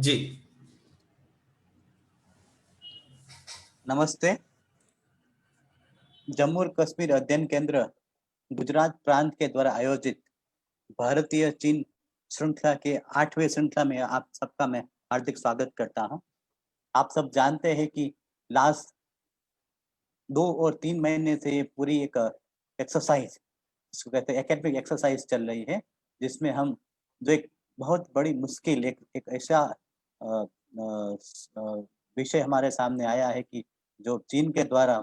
जी। नमस्ते। जम्मू और कश्मीर अध्ययन केंद्र गुजरात प्रांत के द्वारा आयोजित भारतीय चीन श्रृंखला के 8वें श्रृंखला में आप सबका मैं हार्दिक स्वागत करता हूं। आप सब जानते हैं कि लास्ट 2 और 3 महीने से ये पूरी एक एक्सरसाइज, जिसको कहते हैं एकेडमिक एक्सरसाइज चल रही है, जिसमें हम जो एक बहुत बड़ी मुश्किल एक एक ऐसा अ विषय हमारे सामने आया है कि जो चीन के द्वारा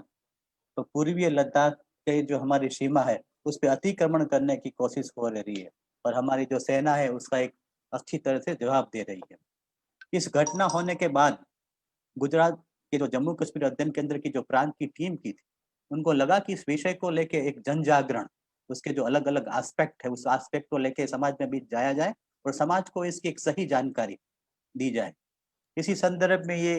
तो पूर्वीय लद्दाख के जो हमारी सीमा है, उस पे अतिक्रमण करने की कोशिश हो रही है और हमारी जो सेना है, उसका एक अच्छी तरह से जवाब दे रही है। इस घटना होने के बाद गुजरात के जो जम्मू कश्मीर अध्ययन केंद्र की जो प्रांत की टीम की थी, उनको लगा कि इस विषय को लेके एक जन जागरण, उसके जो अलग-अलग एस्पेक्ट है, उस एस्पेक्ट को लेके समाज में भी जाया जाए और समाज को इसकी एक सही जानकारी दी जाए। इसी संदर्भ में ये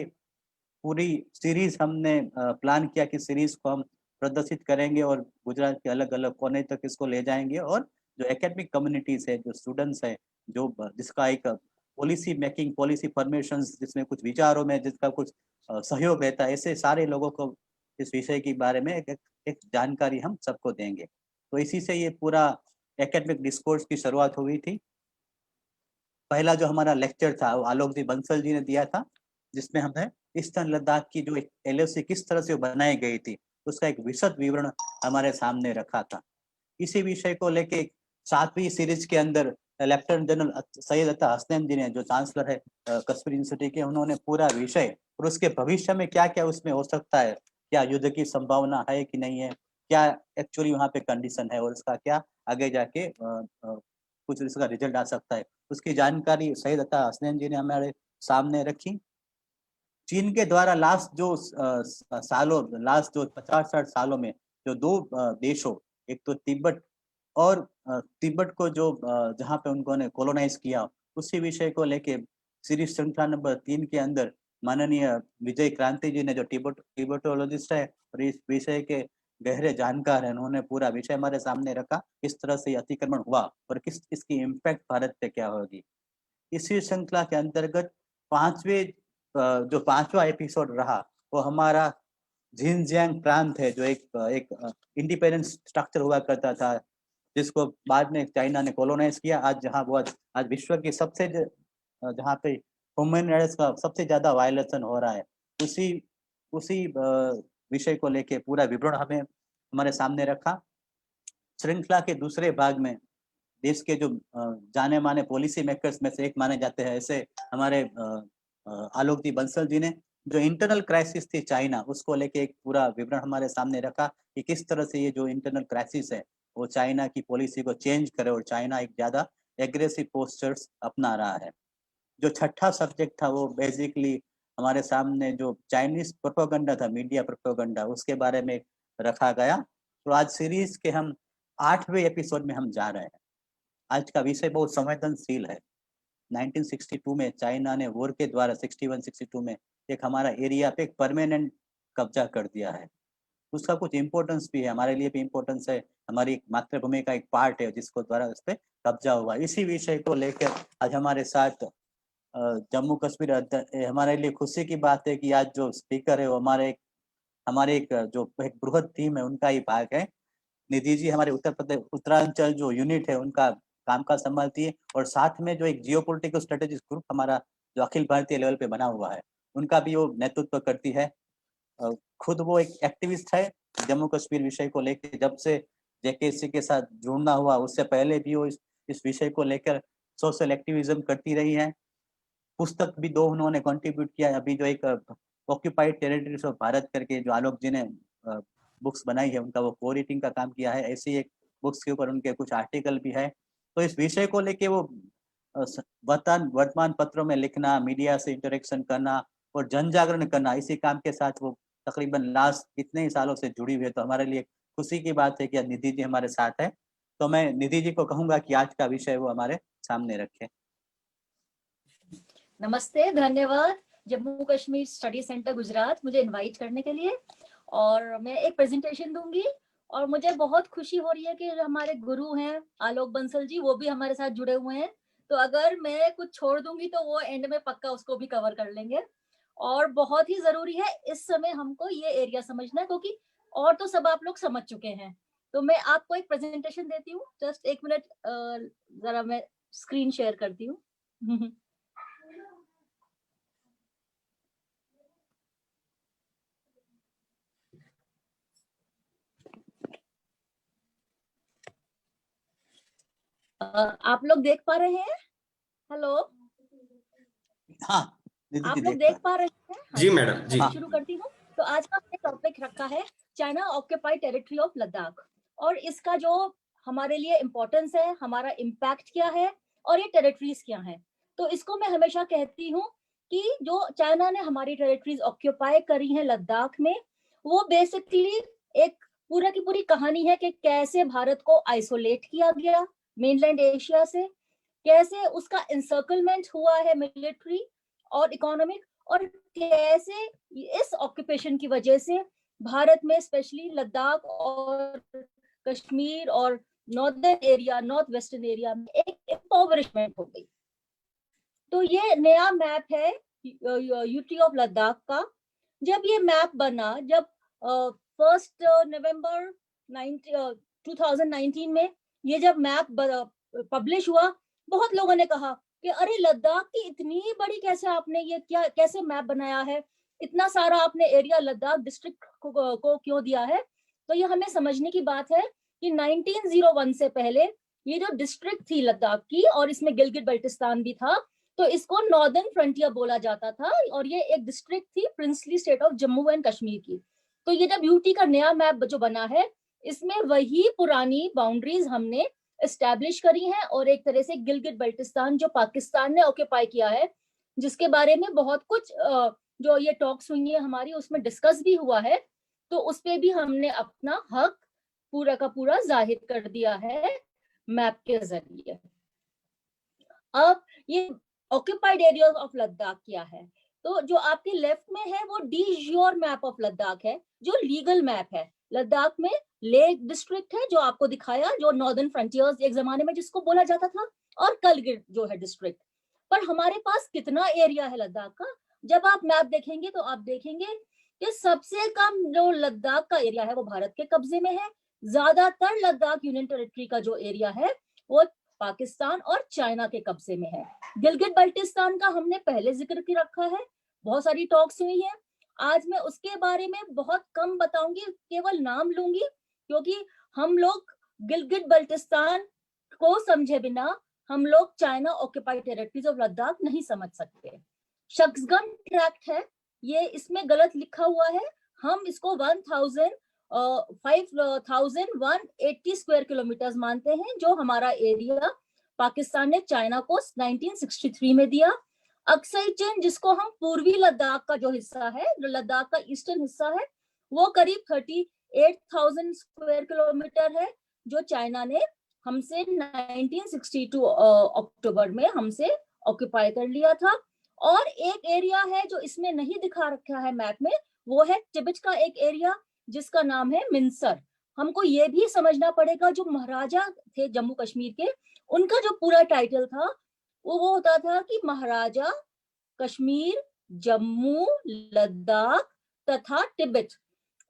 पूरी सीरीज़ हमने प्लान किया कि सीरीज़ को हम प्रदर्शित करेंगे और गुजरात के अलग-अलग कोने तक इसको ले जाएँगे और जो एकेडमिक कम्युनिटीज़ है, जो स्टूडेंट्स हैं, जो जिसका एक पॉलिसी मेकिंग, पॉलिसी फॉर्मेशंस जिसमें कुछ विचारों में जिसका कुछ सहयोग रहता है, ऐसे सारे लोगों को इस विषय के बारे में एक एक एक जानकारी हम सबको देंगे। तो इसी से ये पूरा एकेडमिक डिस्कोर्स की शुरुआत हुई थी। पहला जो हमारा लेक्चर था वो आलोक जी बंसल जी ने दिया था, जिसमें हमने ईस्टर्न लद्दाख की जो एक एलओसी किस तरह से बनाई गई थी, उसका एक विशद विवरण हमारे सामने रखा था। इसी विषय को लेके 7वीं सीरीज के अंदर लेफ्टिनेंट जनरल सैयद अता हसनैन जी ने, जो चांसलर है कश्मीर यूनिवर्सिटी के, उन्होंने पूरा विषय और उसके भविष्य में क्या-क्या उसमें हो सकता है, क्या युद्ध की संभावना है कि नहीं है, क्या एक्चुअली वहाँ पे कंडीशन है और उसका क्या आगे जाके कुछ इसका रिजल्ट आ सकता है। उसकी जानकारी सैयद अता हसनैन जी ने हमारे सामने रखी। चीन के द्वारा लास्ट जो सालों लास्ट जो 50-60 सालों में जो 2 देशों, एक तो तिब्बत और तिब्बत को जो जहाँ पे उन्होंने कोलोनाइज़ किया, उसी विषय को लेके सीरीज़ श्रृंखला नंबर 3 के अंदर माननीय विजय क्रांति जी ने, जो तिब्बतोलॉजिस्ट है और इस विषय के गहरे जानकार हैं, उन्होंने पूरा विषय हमारे सामने रखा, किस तरह से ये अतिक्रमण हुआ और किस इसकी इम्पैक्ट भारत पे क्या होगी। इसी श्रृंखला के अंतर्गत 5वें जो 5वाँ एपिसोड रहा, वो हमारा झिनजियांग प्रांत है, जो एक इंडिपेंडेंट स्ट्रक्चर हुआ करता था, जिसको बाद में चाइना ने कोलोनाइज़ किया। आज जहाँ वो आज विश्व की सबसे जहाँ पे ह्यूमन राइट्स का सबसे ज़्यादा वायलेशन हो रहा है, उसी उसी विषय को लेके पूरा विवरण हमें हमारे सामने रखा। श्रृंखला के दूसरे भाग में देश के जो जाने-माने पॉलिसी मेकर्स में से एक माने जाते हैं, ऐसे हमारे आलोक जी बंसल जी ने जो इंटरनल क्राइसिस थी चाइना, उसको लेके एक पूरा विवरण हमारे सामने रखा कि किस तरह से ये जो इंटरनल क्राइसिस है, वो चाइना की पॉलिसी को चेंज करे और चाइना एक ज़्यादा एग्रेसिव पोस्चर्स अपना रहा है। जो छठा सब्जेक्ट था वो बेसिकली हमारे सामने जो चाइनीज़ प्रोपेगेंडा था, मीडिया प्रोपेगेंडा, उसके बारे में रखा गया। तो आज सीरीज़ के हम 8वें एपिसोड में हम जा रहे हैं। आज का विषय बहुत संवेदनशील है। 1962 में चाइना ने वॉर के द्वारा 61-62 में एक हमारा एरिया पे एक परमानेंट कब्जा कर दिया है। उसका कुछ इम्पोर्टेंस भी है, हमारे लिए भी इम्पोर्टेंस है, हमारी मातृभूमि का एक पार्ट है जिसको द्वारा उस पे कब्जा हुआ। इसी विषय को लेकर आज हमारे साथ जम्मू कश्मीर हमारे लिए खुशी की बात है कि आज जो स्पीकर है वो हमारे एक जो एक बृहद टीम है उनका ही भाग है। निधि जी हमारे उत्तर प्रदेश उत्तरांचल जो यूनिट है उनका कामकाज संभालती है और साथ में जो एक जियोपॉलिटिकल स्ट्रेटेजिक ग्रुप हमारा जो अखिल भारतीय लेवल पे बना हुआ है, उनका भी वो नेतृत्व करती है। अ, खुद वो एक एक्टिविस्ट है, जम्मू कश्मीर विषय को लेके जब से जेकेसी के साथ जुड़ना हुआ, उससे पहले भी वो इस विषय को लेकर सोशल एक्टिविज़्म करती रही हैं। पुस्तक भी 2 उन्होंने कंट्रीब्यूट किया है। अभी जो एक ऑक्यूपाइड टेरिटरीज़ ऑफ भारत करके जो आलोक जी ने बुक्स बनाई है, उनका वो को-राइटिंग का काम किया है। ऐसी एक बुक्स के ऊपर उनके कुछ आर्टिकल भी है। तो इस विषय को लेके वो अ, स वर्तमान पत्रों में लिखना, मीडिया से इंटरेक्शन करना और जन जागरण करना, इसी काम के साथ वो तकरीबन लास्ट कितने ही सालों से जुड़ी हुई है। तो हमारे लिए खुशी की बात है कि आज निधि जी हमारे साथ हैं। तो मैं निधि जी को कहूँगा कि आज का विषय वो हमारे सामने रखें। नमस्ते, धन्यवाद जम्मू कश्मीर स्टडी सेंटर गुजरात मुझे इनवाइट करने के लिए। और मैं एक प्रेजेंटेशन दूंगी और मुझे बहुत खुशी हो रही है कि जो हमारे गुरु हैं आलोक बंसल जी, वो भी हमारे साथ जुड़े हुए हैं। तो अगर मैं कुछ छोड़ दूंगी तो वो एंड में पक्का उसको भी कवर कर लेंगे। और बहुत ही जरूरी है इस समय हमको ये एरिया समझना, क्योंकि और तो सब आप लोग समझ चुके हैं। तो मैं आपको एक प्रेजेंटेशन देती हूँ, जस्ट 1 मिनट, जरा मैं स्क्रीन शेयर करती हूँ। आप लोग देख पा रहे हैं? हेलो, हाँ दीदी आप जी लोग देख देख पा रहे हैं? हाँ जी मैडम जी। शुरू करती हूँ। तो आज का हमने टॉपिक रखा है China occupied territory of Ladakh, और इसका जो हमारे लिए इम्पोर्टेंस है, हमारा इम्पैक्ट क्या है, और ये टेरिटरीज क्या है। तो इसको मैं हमेशा कहती हूँ कि जो चाइना ने हमारी टेरिटरीज ऑक्यूपाई करी है लद्दाख में, वो बेसिकली एक पूरा की पूरी कहानी है कि कैसे भारत को आइसोलेट किया गया मेनलैंड एशिया से, कैसे उसका इंसर्कलमेंट हुआ है मिलिट्री और इकोनॉमिक, और कैसे इस ऑक्यूपेशन की वजह से भारत में स्पेशली लद्दाख और कश्मीर और northern area, north western area में एक इम्पोवरिशमेंट हो गई। तो ये नया मैप है यूटी ऑफ लद्दाख का। जब ये मैप बना, जब 1 नवंबर 2019 में ये जब मैप पब्लिश हुआ, बहुत लोगों ने कहा कि अरे लद्दाख की इतनी बड़ी कैसे आपने ये क्या कैसे मैप बनाया है, इतना सारा आपने एरिया लद्दाख डिस्ट्रिक्ट को क्यों दिया है। तो ये हमें समझने की बात है कि 1901 से पहले ये जो डिस्ट्रिक्ट थी लद्दाख की, और इसमें गिलगित बल्टिस्तान भी था, तो इसको नॉर्दर्न फ्रंटियर बोला जाता था, और ये एक डिस्ट्रिक्ट थी princely state of Jammu and Kashmir की। तो ये जब यूटी का नया मैप जो बना है, इसमें वही पुरानी बाउंड्रीज हमने एस्टैब्लिश करी हैं, और एक तरह से गिलगित बल्टिस्तान जो पाकिस्तान ने ऑक्यूपाई किया है, जिसके बारे में बहुत कुछ जो ये टॉक्स हुई है हमारी, उसमें डिस्कस भी हुआ है, तो उस पे भी हमने अपना हक पूरा का पूरा जाहिर कर दिया है मैप के जरिए। अब ये ऑक्यूपाइड एरिया ऑफ लद्दाख क्या है, तो जो आपके लेफ्ट में है वो D jure map of Ladakh है, जो लीगल मैप है। लद्दाख में लेह डिस्ट्रिक्ट है जो आपको दिखाया, जो नॉर्दर्न फ्रंटियर्स एक जमाने में जिसको बोला जाता था, और कलगिर जो है डिस्ट्रिक्ट। पर हमारे पास कितना एरिया है लद्दाख का, जब आप मैप देखेंगे तो आप देखेंगे कि सबसे कम जो लद्दाख का एरिया है वो भारत के कब्जे में है। ज्यादातर लद्दाख यूनियन टेरिटरी का जो एरिया है वो पाकिस्तान और चाइना के कब्जे में है। गिलगित बल्टिस्तान का हमने पहले जिक्र की रखा है, बहुत सारी टॉक्स हुई है। आज मैं उसके बारे में बहुत कम बताऊंगी, केवल नाम लूंगी, क्योंकि हम लोग गिलगित बल्टिस्तान को समझे बिना हम लोग China occupied territories of Ladakh नहीं समझ सकते। शक्सगन ट्रैक्ट है, ये इसमें गलत लिखा हुआ है, हम इसको 5180 स्क्वायर किलोमीटर मानते हैं, जो हमारा एरिया पाकिस्तान ने चाइना को 1963 में दिया। अक्साई चीन, जिसको हम पूर्वी लद्दाख का जो हिस्सा है, जो लद्दाख का ईस्टर्न हिस्सा है, वो करीब 38,000 स्क्वायर किलोमीटर है, जो चाइना ने हमसे 1962 अक्टूबर में हमसे ऑक्यूपाई कर लिया था। और एक एरिया है जो इसमें नहीं दिखा रखा है मैप में, वो है तिब्बत का एक एरिया जिसका नाम है मिंसर। हमको ये भी समझना पड़ेगा, जो महाराजा थे जम्मू कश्मीर के, उनका जो पूरा टाइटल था वो होता था कि महाराजा कश्मीर, जम्मू, लद्दाख तथा तिब्बत।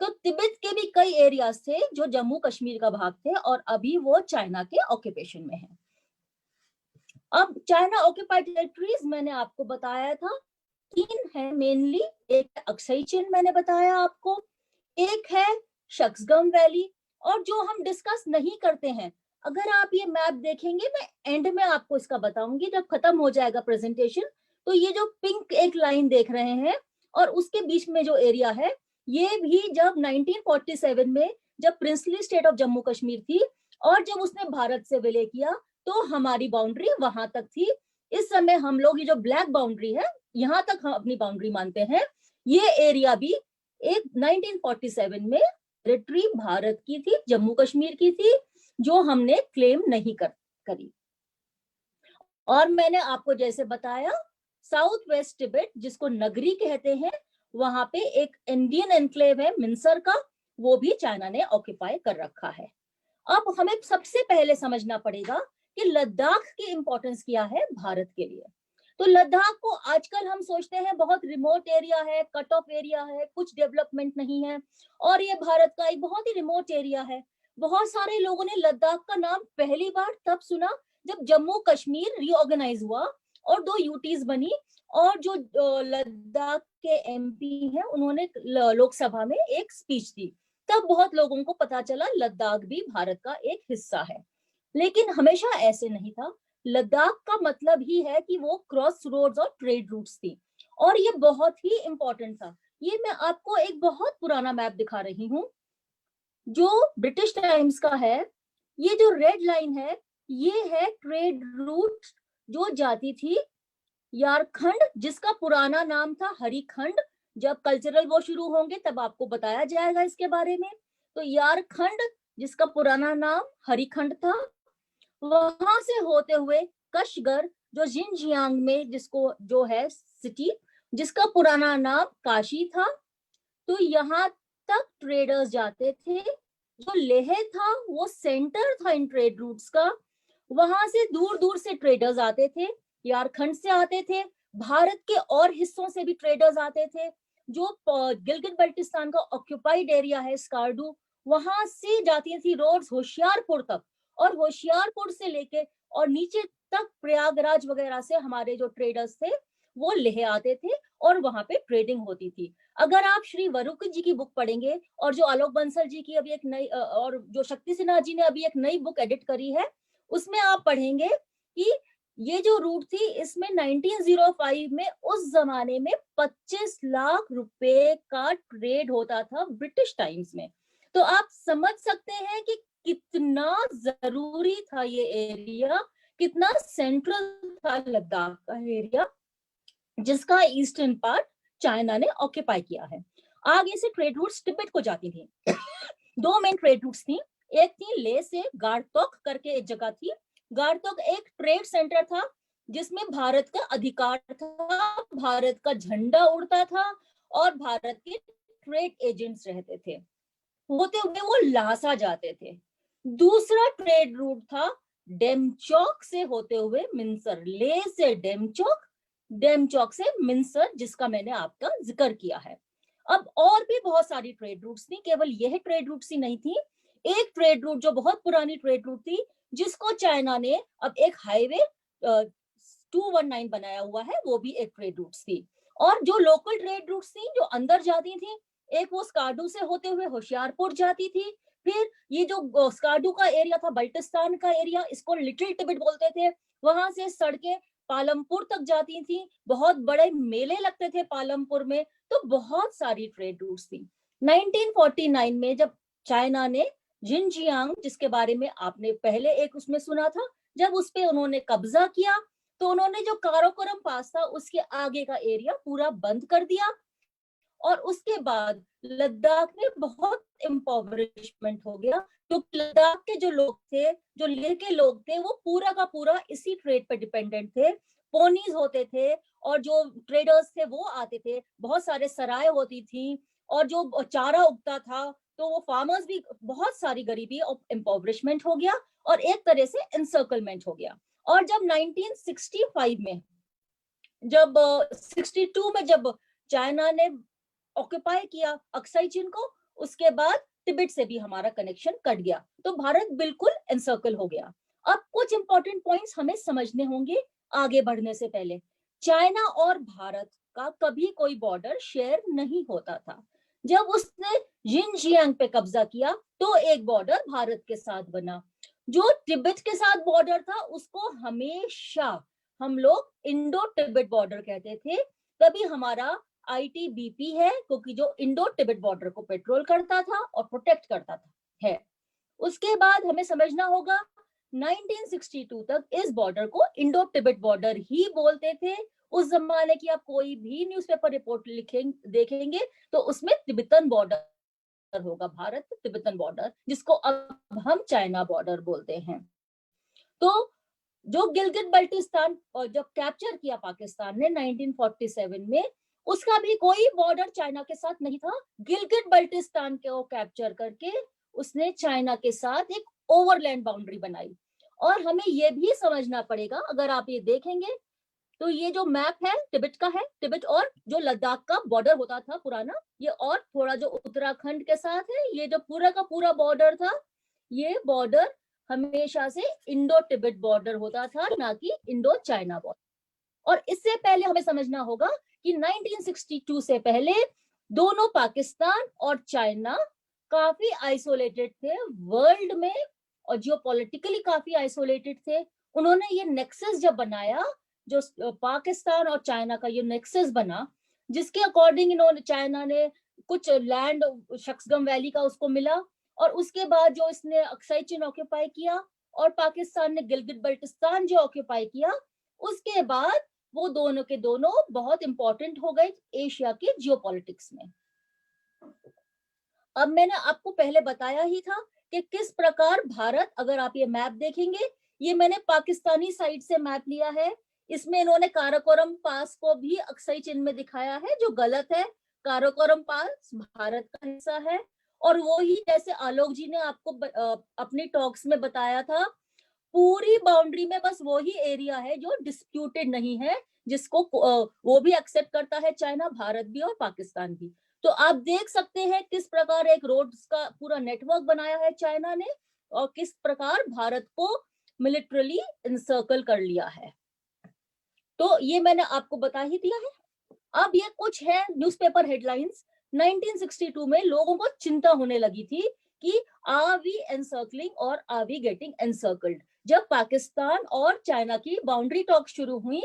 तो तिब्बत के भी कई एरियाज थे जो जम्मू कश्मीर का भाग थे, और अभी वो चाइना के ऑक्यूपेशन में है। अब चाइना ऑक्यूपाइड टेरिटरीज मैंने आपको बताया था 3 है मेनली। एक अक्साई चीन मैंने बताया आपको, एक है शक्सगम वैली, और जो हम डिस्कस नहीं करते हैं, अगर आप ये मैप देखेंगे, मैं एंड में आपको इसका बताऊंगी जब खत्म हो जाएगा प्रेजेंटेशन, तो ये जो पिंक एक लाइन देख रहे हैं और उसके बीच में जो एरिया है, ये भी जब 1947 में जब princely state of Jammu Kashmir थी और जब उसने भारत से विलय किया, तो हमारी बाउंड्री वहां तक थी। इस समय हम लोग ये जो ब्लैक बाउंड्री है, यहाँ तक हम अपनी बाउंड्री मानते हैं। ये एरिया भी एक 1947 में टेरिटरी भारत की थी, जम्मू कश्मीर की थी, जो हमने क्लेम नहीं करी। और मैंने आपको जैसे बताया, साउथ वेस्ट तिब्बत, जिसको नगरी कहते हैं, वहां पे एक इंडियन एनक्लेव है मिंसर का, वो भी चाइना ने ऑक्यूपाई कर रखा है। अब हमें सबसे पहले समझना पड़ेगा कि लद्दाख की इंपॉर्टेंस क्या है भारत के लिए। तो लद्दाख को आजकल हम सोचते हैं बहुत रिमोट एरिया है, कट ऑफ एरिया है, कुछ डेवलपमेंट नहीं है, और ये भारत का एक बहुत ही रिमोट एरिया है। बहुत सारे लोगों ने लद्दाख का नाम पहली बार तब सुना जब जम्मू कश्मीर रीऑर्गेनाइज हुआ और 2 यूटीज बनी, और जो लद्दाख के एमपी हैं उन्होंने लोकसभा में एक स्पीच दी, तब बहुत लोगों को पता चला लद्दाख भी भारत का एक हिस्सा है। लेकिन हमेशा ऐसे नहीं था। लद्दाख का मतलब ही है कि वो क्रॉस रोड्स और ट्रेड रूट्स थी, और ये बहुत ही इंपॉर्टेंट था। ये मैं आपको एक बहुत पुराना मैप दिखा रही हूँ जो ब्रिटिश टाइम्स का है। ये जो रेड लाइन है ये है ट्रेड रूट जो जाती थी यारखंड, जिसका पुराना नाम था हरिखंड। जब कल्चरल वो शुरू होंगे तब आपको बताया जाएगा इसके बारे में। तो यारखंड जिसका पुराना नाम हरिखंड था, वहां से होते हुए कशगर जो जिनजियांग में जिसको जो है सिटी जिसका पुराना नाम काशी था, तो यहाँ तक ट्रेडर्स जाते थे। जो लेह था वो सेंटर था इन ट्रेड रूट्स का, वहां से दूर दूर से ट्रेडर्स आते थे, यारखंड से आते थे, भारत के और हिस्सों से भी ट्रेडर्स आते थे। जो गिलगित बल्टिस्तान का ऑक्युपाइड एरिया है स्कार्डू, वहां से जाती थी रोड्स होशियारपुर तक, और होशियारपुर से लेके और नीचे तक प्रयागराज वगैरह से हमारे जो ट्रेडर्स थे वो लेह आते थे और वहां पे ट्रेडिंग होती थी। अगर आप श्री वरुक जी की बुक पढ़ेंगे और जो आलोक बंसल जी की अभी एक नई और जो शक्ति सिन्हा जी ने अभी एक नई बुक एडिट करी है, उसमें आप पढ़ेंगे कि ये जो रूट थी इसमें 1905 में उस जमाने में 25 लाख रुपए का ट्रेड होता था ब्रिटिश टाइम्स में। तो आप समझ सकते हैं कि कितना जरूरी था ये एरिया, कितना सेंट्रल था लद्दाख का एरिया, जिसका ईस्टर्न पार्ट चाइना ने ऑक्यूपाई किया है। आगे से ट्रेड रूट्स तिब्बत को जाती थी। 2 मेन ट्रेड रूट्स थी। एक थी ले से गारतोक करके एक जगह थी। गारतोक एक ट्रेड सेंटर था जिसमें भारत का अधिकार था, भारत का झंडा उड़ता था और भारत के ट्रेड एजेंट्स रहते थे। होते हुए वो लासा जाते थे। दूसरा ट्रेड रूट था डेमचौक से होते हुए मिंसर, ले से डेमचौक, डेमचौक से मिंसर, जिसका मैंने आपका जिक्र किया है। अब और भी बहुत सारी ट्रेड रूट्स थी, केवल यह ट्रेड रूट्स ही नहीं थी। एक ट्रेड रूट जो बहुत पुरानी ट्रेड रूट थी जिसको चाइना ने अब एक हाईवे 219 बनाया हुआ है, वो भी एक ट्रेड रूट थी। और जो लोकल ट्रेड रूट्स थी जो अंदर जाती थी, एक वो स्कार्डू से होते हुए होशियारपुर जाती थी। फिर ये जो स्कार्डू का एरिया था, बल्टिस्तान का एरिया, इसको लिटिल तिब्बत बोलते थे, वहां से सड़कें पालमपुर तक जाती थी। बहुत बड़े मेले लगते थे पालमपुर में। तो बहुत सारी ट्रेड रूट्स थी। 1949 में जब चाइना ने जिनजियांग, जिसके बारे में आपने पहले एक उसमें सुना था, जब उस पे उन्होंने कब्जा किया तो उन्होंने जो काराकोरम पास था उसके आगे का एरिया पूरा बंद कर दिया, और उसके बाद लद्दाख में बहुत इम्पोवरिशमेंट हो गया, क्योंकि लद्दाख के जो लोग थे, जो लेह के लोग थे, वो पूरा का पूरा इसी ट्रेड पे डिपेंडेंट थे। पोनीज होते थे और जो ट्रेडर्स थे वो आते थे, बहुत सारे सराय होती थी और जो चारा उगता था, तो वो फार्मर्स भी, बहुत सारी गरीबी और इम्पोवरिशमेंट हो गया और एक तरह से एनसर्कलमेंट हो गया। और जब 1965 में, जब 62 में जब चाइना ने ऑक्यूपाई किया अक्साई चीन को, उसके बाद तिब्बत से भी हमारा कनेक्शन कट गया, तो भारत बिल्कुल एनसर्कल हो गया। अब कुछ इंपॉर्टेंट पॉइंट्स हमें समझने होंगे आगे बढ़ने से पहले। चाइना और भारत का कभी कोई बॉर्डर शेयर नहीं होता था। जब उसने जिनजियांग पे कब्जा किया तो एक बॉर्डर भारत के साथ बना। जो तिब्बत के साथ बॉर्डर था उसको हमेशा हम लोग इंडो तिब्बत बॉर्डर कहते थे। तभी हमारा ITBP है, क्योंकि जो इंडो तिब्बत बॉर्डर को पेट्रोल करता था और प्रोटेक्ट करता था है। उसके बाद हमें समझना होगा 1962 तक इस बॉर्डर को इंडो तिब्बत बॉर्डर ही बोलते थे। उस जमाने की आप कोई भी न्यूज़पेपर रिपोर्ट देखेंगे तो उसमें तिब्बतन बॉर्डर होगा, भारत तिब्बतन बॉर्डर, जिसको अब हम चाइना बॉर्डर बोलते हैं। तो जो गिलगित बल्टिस्तान और जब कैप्चर किया पाकिस्तान ने 1947 में, उसका भी कोई बॉर्डर चाइना के साथ नहीं था। गिलगित बल्टिस्तान को कैप्चर करके उसने चाइना के साथ एक ओवरलैंड बाउंड्री बनाई, और हमें ये भी समझना पड़ेगा, अगर आप ये देखेंगे तो ये जो मैप है तिब्बत का है, तिब्बत और जो लद्दाख का बॉर्डर होता था पुराना, ये और थोड़ा जो उत्तराखंड के साथ है, ये जो पूरा का पूरा बॉर्डर था, ये बॉर्डर हमेशा से इंडो तिब्बत बॉर्डर होता था, ना कि इंडो चाइना बॉर्डर। और इससे पहले हमें समझना होगा कि 1962 से पहले दोनों पाकिस्तान और चाइना काफी आइसोलेटेड थे वर्ल्ड में, और जियोपॉलिटिकली काफी आइसोलेटेड थे। उन्होंने ये नेक्सस जब बनाया, जो पाकिस्तान और चाइना का ये नेक्सस बना, जिसके अकॉर्डिंग इन्होंने, चाइना ने कुछ लैंड शक्सगम वैली का उसको मिला, और उसके बाद जो इसने अक्साई चिन ऑक्यूपाई किया, और पाकिस्तान ने गिलगित बल्टिस्तान जो ऑक्यूपाई किया, उसके बाद वो दोनों के दोनों बहुत इंपॉर्टेंट हो गए एशिया के जियोपॉलिटिक्स में। अब मैंने आपको पहले बताया ही था कि किस प्रकार भारत, अगर आप ये मैप देखेंगे, ये मैंने पाकिस्तानी साइड से मैप लिया है, इसमें इन्होंने काराकोरम पास को भी अक्साई चिन्ह में दिखाया है, जो गलत है। काराकोरम पास भारत का हिस्सा है, और वो ही जैसे आलोक जी ने आपको अपनी टॉक्स में बताया था, पूरी बाउंड्री में बस वो ही एरिया है जो डिस्प्यूटेड नहीं है, जिसको वो भी एक्सेप्ट करता है चाइना, भारत भी और पाकिस्तान भी। तो आप देख सकते हैं किस प्रकार एक रोड्स का पूरा नेटवर्क बनाया है चाइना ने, और किस प्रकार भारत को मिलिटरली इनसर्कल कर लिया है। तो ये मैंने आपको बता ही दिया है। अब ये कुछ है न्यूज़पेपर हेडलाइंस। 1962 में लोगों को चिंता होने लगी थी कि आर वी एनसर्कलिंग और आर वी गेटिंग एनसर्कल्ड। जब पाकिस्तान और चाइना की बाउंड्री टॉक शुरू हुई,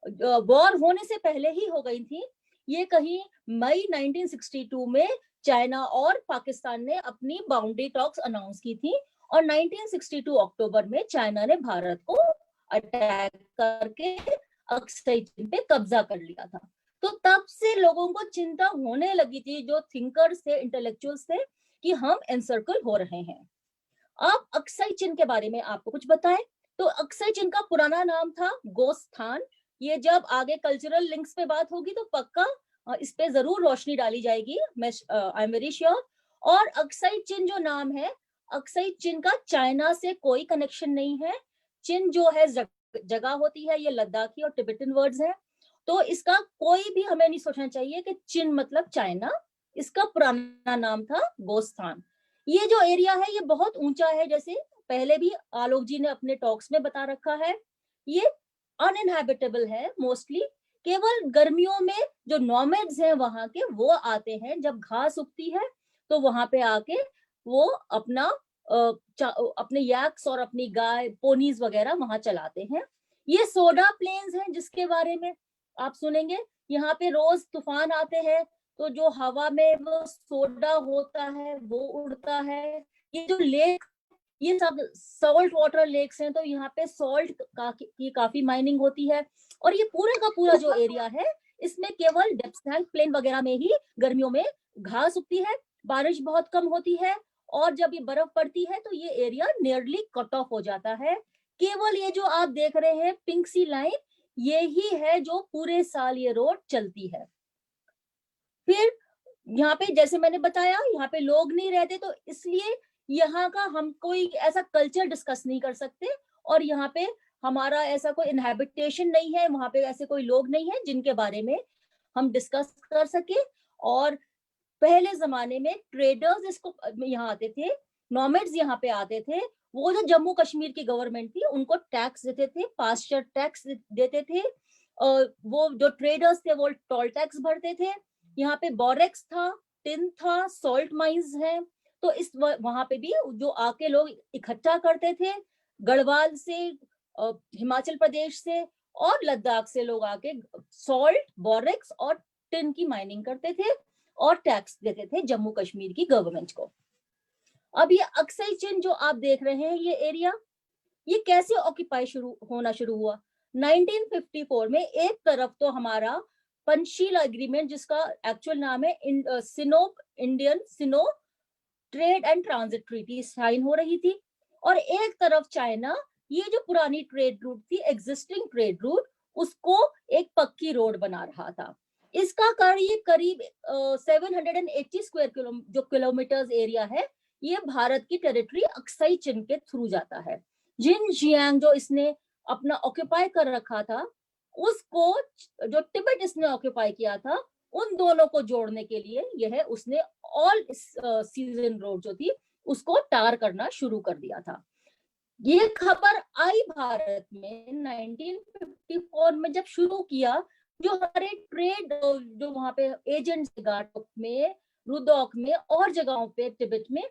वॉर होने से पहले ही हो गई थी, ये कहीं मई 1962 में चाइना और पाकिस्तान ने अपनी बाउंड्री टॉक्स अनाउंस की थी, और 1962 अक्टूबर में चाइना ने भारत को अटैक करके अक्साई चिन पे कब्जा कर लिया था। तो तब से लोगों को चिंता होने लगी थी, जो थिंकर्स थे, इंटेलेक्चुअल्स थे, कि हम एनसर्कल हो रहे हैं। अब अक्साई चिन के बारे में आपको कुछ बताएं तो अक्साई चिन का पुराना नाम था गोस्थान। ये जब आगे कल्चरल लिंक्स पे बात होगी तो पक्का इस पे जरूर रोशनी डाली जाएगी, मैं आई एम वेरी श्योर। और अक्साई चिन जो नाम है, अक्साई चिन का चाइना से कोई कनेक्शन नहीं है। चिन जो है जगह होती है, ये लद्दाखी और तिब्बतन वर्ड्स हैं, तो इसका कोई भी हमें नहीं सोचना चाहिए कि चिन मतलब चाइना। इसका पुराना नाम था गोस्थान। ये जो एरिया है ये बहुत ऊंचा है, जैसे पहले भी आलोक जी ने अपने टॉक्स में बता रखा है। ये अनइनहैबिटेबल है मोस्टली, केवल गर्मियों में जो नॉमेड्स हैं वहां के, वो आते हैं, जब घास उगती है तो वहां पे आके वो अपना अपने यैक्स और अपनी गाय, पोनीज वगैरह वहां चलाते हैं। ये सोडा प्लेन्स हैं जिसके बारे में आप सुनेंगे। यहाँ पे रोज तूफान आते हैं, तो जो हवा में वो सोडा होता है वो उड़ता है। ये जो लेक, ये सब सॉल्ट वाटर लेक्स हैं, तो यहाँ पे सॉल्ट की काफी माइनिंग होती है। और ये पूरा का पूरा जो एरिया है, इसमें केवल डेप्थ प्लेन वगैरह में ही गर्मियों में घास उगती है, बारिश बहुत कम होती है, और जब ये बर्फ पड़ती है तो ये एरिया नियरली कट ऑफ हो जाता है। केवल ये जो आप देख रहे हैं पिंक सी लाइन, ये ही है जो पूरे साल ये रोड चलती है। फिर यहाँ पे जैसे मैंने बताया, यहाँ पे लोग नहीं रहते, तो इसलिए यहाँ का हम कोई ऐसा कल्चर डिस्कस नहीं कर सकते, और यहाँ पे हमारा ऐसा कोई इनहैबिटेशन नहीं है, वहां पे ऐसे कोई लोग नहीं है जिनके बारे में हम डिस्कस कर सके। और पहले जमाने में ट्रेडर्स इसको यहाँ आते थे, नॉमेड्स यहाँ पे आते थे, वो जो जम्मू कश्मीर की गवर्नमेंट थी उनको टैक्स देते थे, पास्चर टैक्स देते थे, वो जो ट्रेडर्स थे वो टोल टैक्स भरते थे। यहाँ पे बोरेक्स था, टिन था, सॉल्ट माइंस हैं, तो इस वहां पे भी जो आके लोग इकट्ठा करते थे, गढ़वाल से, हिमाचल प्रदेश से और लद्दाख से लोग आके सॉल्ट, बोरेक्स और टिन की माइनिंग करते थे और टैक्स देते थे जम्मू कश्मीर की गवर्नमेंट को। अब ये अक्साई चिन जो आप देख रहे हैं, ये एरिया, ये कैसे ऑक्यूपाई होना शुरू हुआ? 1954 में एक तरफ तो हमारा पंचशील एग्रीमेंट, जिसका एक्चुअल नाम है Indian Sino trade and transit treaty, sign हो रही थी, और एक तरफ चाइना ये जो पुरानी ट्रेड रूट थी, एग्जिस्टिंग ट्रेड रूट, उसको एक पक्की रोड बना रहा था। इसका करीब 780 स्क्वायर किलोमीटर्स एरिया है। ये भारत की टेरिटरी अक्साई चिन के थ्रू जाता है। जिनजियांग जो इसने अपना ऑक्यूपाई कर रखा था, उसको जो तिब्बत इसने ऑक्यूपाई किया था, उन दोनों को जोड़ने के लिए यह उसने ऑल सीजन रोड जो थी उसको टार करना शुरू कर दिया था। ये खबर आई भारत में 1954 में जब शुरू किया, जो हमारे ट्रेड जो वहां पे एजेंट्स गाटोक में, रुदोक में और जगहों पे तिब्बत में,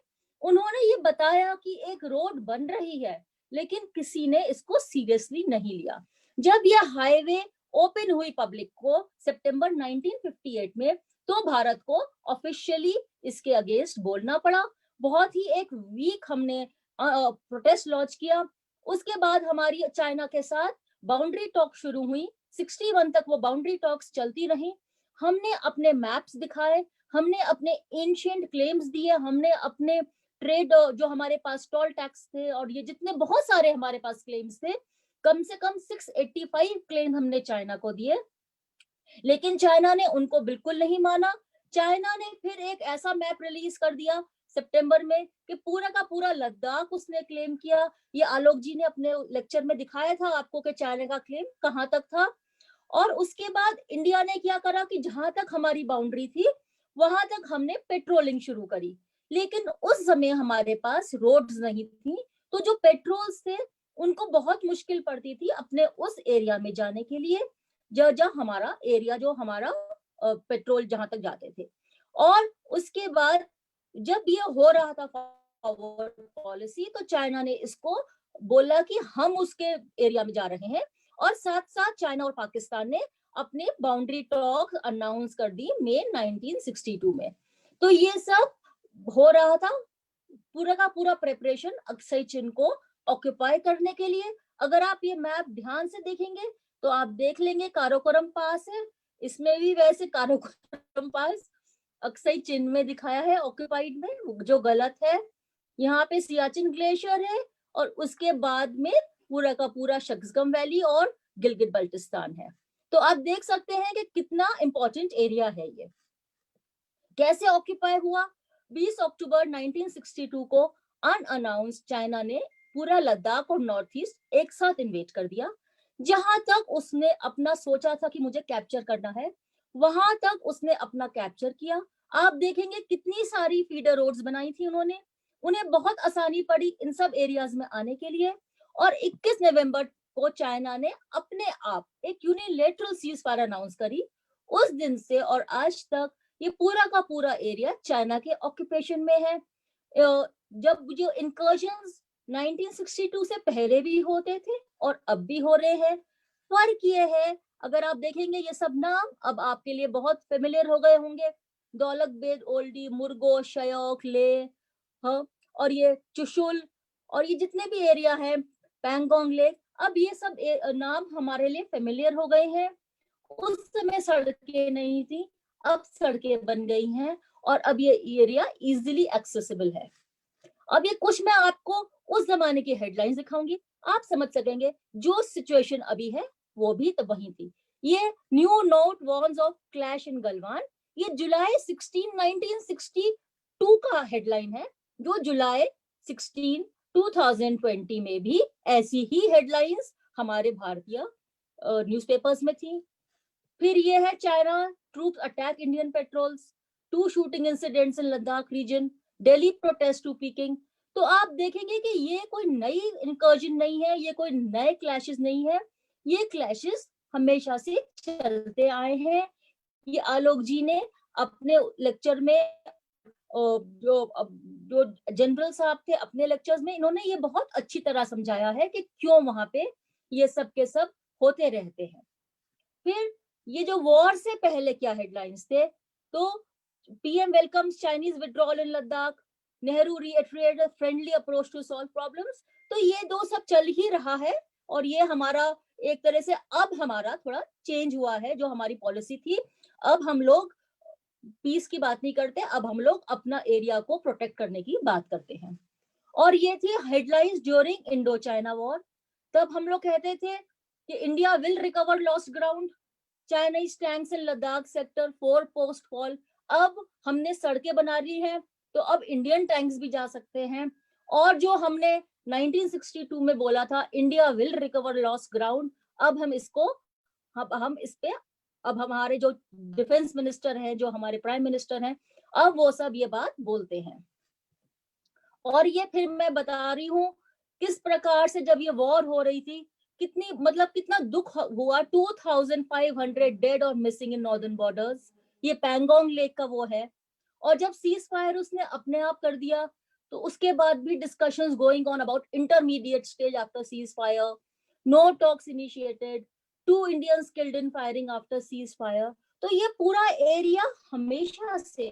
उन्होंने ये बताया कि एक रोड बन रही है, लेकिन किसी ने इसको सीरियसली नहीं लिया। जब यह हाईवे ओपन हुई पब्लिक को सितंबर 1958 में, तो भारत को ऑफिशियली इसके अगेंस्ट बोलना पड़ा। बहुत ही एक वीक हमने प्रोटेस्ट लॉन्च किया। उसके बाद हमारी चाइना के साथ बाउंड्री टॉक शुरू हुई। 61 तक वो बाउंड्री टॉक्स चलती रही। हमने अपने मैप्स दिखाए, हमने अपने एंशिएंट क्लेम्स दिए, हमने अपने ट्रेड जो हमारे पास टोल टैक्स थे और ये जितने बहुत सारे हमारे पास क्लेम्स थे, कम से कम 685 क्लेम हमने चाइना को दिए, लेकिन चाइना ने उनको बिल्कुल नहीं माना। चाइना ने फिर एक ऐसा मैप रिलीज कर दिया सितंबर में कि पूरा का पूरा लद्दाख उसने क्लेम किया। ये आलोक जी ने अपने लेक्चर में दिखाया था आपको कि चाइना का क्लेम कहां तक था। और उसके बाद इंडिया ने क्या करा कि जहां तक हमारी बाउंड्री थी वहां तक हमने पेट्रोलिंग शुरू करी, लेकिन उस समय हमारे पास रोड्स नहीं थी, तो जो पेट्रोल्स थे उनको बहुत मुश्किल पड़ती थी अपने उस एरिया में जाने के लिए, जहाँ हमारा एरिया जो हमारा पेट्रोल जहां तक जाते थे। और उसके बाद जब ये हो रहा था फॉरवर्ड पॉलिसी, तो चाइना ने इसको बोला कि हम उसके एरिया में जा रहे हैं, और साथ साथ चाइना और पाकिस्तान ने अपने बाउंड्री टॉक अनाउंस कर दी मई 1962 में। तो ये सब हो रहा था, पूरा का पूरा प्रिपरेशन अक्साई चिन को ऑक्यूपाई करने के लिए। अगर आप ये मैप ध्यान से देखेंगे तो आप देख लेंगे काराकोरम पास है, इसमें भी वैसे काराकोरम पास अक्साई चिन में दिखाया है ऑक्यूपाइड में, जो गलत है। यहाँ पे सियाचिन ग्लेशियर है और उसके बाद में पूरा का पूरा शक्सगम वैली और गिलगित बल्टिस्तान है। तो आप देख सकते हैं कि कितना इंपॉर्टेंट एरिया है ये। कैसे ऑक्यूपाई हुआ? 20 अक्टूबर 1962 को अनअनाउंस्ड चाइना ने पूरा लद्दाख और नॉर्थ ईस्ट एक साथ इन्वेट कर दिया। जहां तक उसने अपना सोचा था कि मुझे कैप्चर करना है, वहां तक उसने अपना कैप्चर किया। आप देखेंगे कितनी सारी फीडर रोड्स बनाई थी उन्होंने, उन्हें बहुत आसानी पड़ी इन सब एरियाज में आने के लिए। और 21 नवंबर को चाइना ने अपने आप एक यूनिलेटरल सीज फायर अनाउंस करी। उस दिन से और आज तक ये पूरा का पूरा एरिया चाइना के ऑक्यूपेशन में है। जब जो इनकर्जन्स 1962 से पहले भी होते थे और अब भी हो रहे हैं। फर्क ये है, अगर आप देखेंगे ये सब नाम अब आपके लिए बहुत फेमिलियर हो गए होंगे, दौलत बेद ओल्डी, मुर्गो, शयोक, ले, हाँ, और ये चुशुल और ये जितने भी एरिया है, पैंगोंग लेक, अब ये सब नाम हमारे लिए फेमिलियर हो गए हैं। उस समय सड़कें नहीं थी, अब सड़कें बन गई हैं और अब ये एरिया इजीली एक्सेसिबल है। अब ये कुछ मैं आपको उस जमाने की हेडलाइंस दिखाऊंगी, आप समझ सकेंगे जो सिचुएशन अभी है वो भी तो वही थी। ये new note warns of clash इन गलवान, ये जुलाई 16 1962 का हेडलाइन है, जो जुलाई 16 2020 में भी ऐसी ही हेडलाइंस हमारे भारतीय न्यूज़पेपर्स में थी। फिर ये है China troops attack Indian patrols, 2 shooting incidents in Ladakh region, Delhi protest to Peking. तो आप देखेंगे कि ये कोई नई इनकर्जन नहीं है, ये कोई नए क्लैशेस नहीं है, ये क्लैशेस हमेशा से चलते आए हैं। ये आलोक जी ने अपने लेक्चर में जो जनरल साहब थे अपने लेक्चर्स में, इन्होंने ये बहुत अच्छी तरह समझाया है कि क्यों वहां पे ये सब के सब होते रहते हैं। फिर ये जो वॉर से पहले क्या हेडलाइंस थे, तो PM welcomes Chinese withdrawal in Ladakh, Nehru reiterated a friendly approach to solve problems. तो ये दो सब चल ही रहा है और ये हमारा एक तरह से अब हमारा थोड़ा चेंज हुआ है, जो हमारी पॉलिसी थी। अब हम लोग पीस की बात नहीं करते, अब हम लोग अपना एरिया को प्रोटेक्ट करने की बात करते हैं। और ये थी headlines during Indo China war. तब हम लोग कहते थे कि India will recover lost ground, Chinese tanks in Ladakh sector 4 post fall. अब हमने सड़कें बना ली हैं तो अब इंडियन टैंक्स भी जा सकते हैं और जो हमने 1962 में बोला था India will recover lost ground, अब हम इसको हम इस पे अब हमारे जो डिफेंस मिनिस्टर हैं, जो हमारे प्राइम मिनिस्टर हैं, अब वो सब ये बात बोलते हैं। और ये फिर मैं बता रही हूँ किस प्रकार से जब ये वॉर हो रही थी, कितनी मतलब कितना दुख हुआ। 2500 डेड और मिसिंग इन नॉर्दर्न बॉर्डर्स, ये पैंगोंग लेक का वो है। और जब सीज फायर उसने अपने आप कर दिया, तो उसके बाद भी discussions going on about intermediate stage after cease fire, no talks initiated, 2 Indians killed in firing after cease fire. तो ये पूरा एरिया हमेशा से,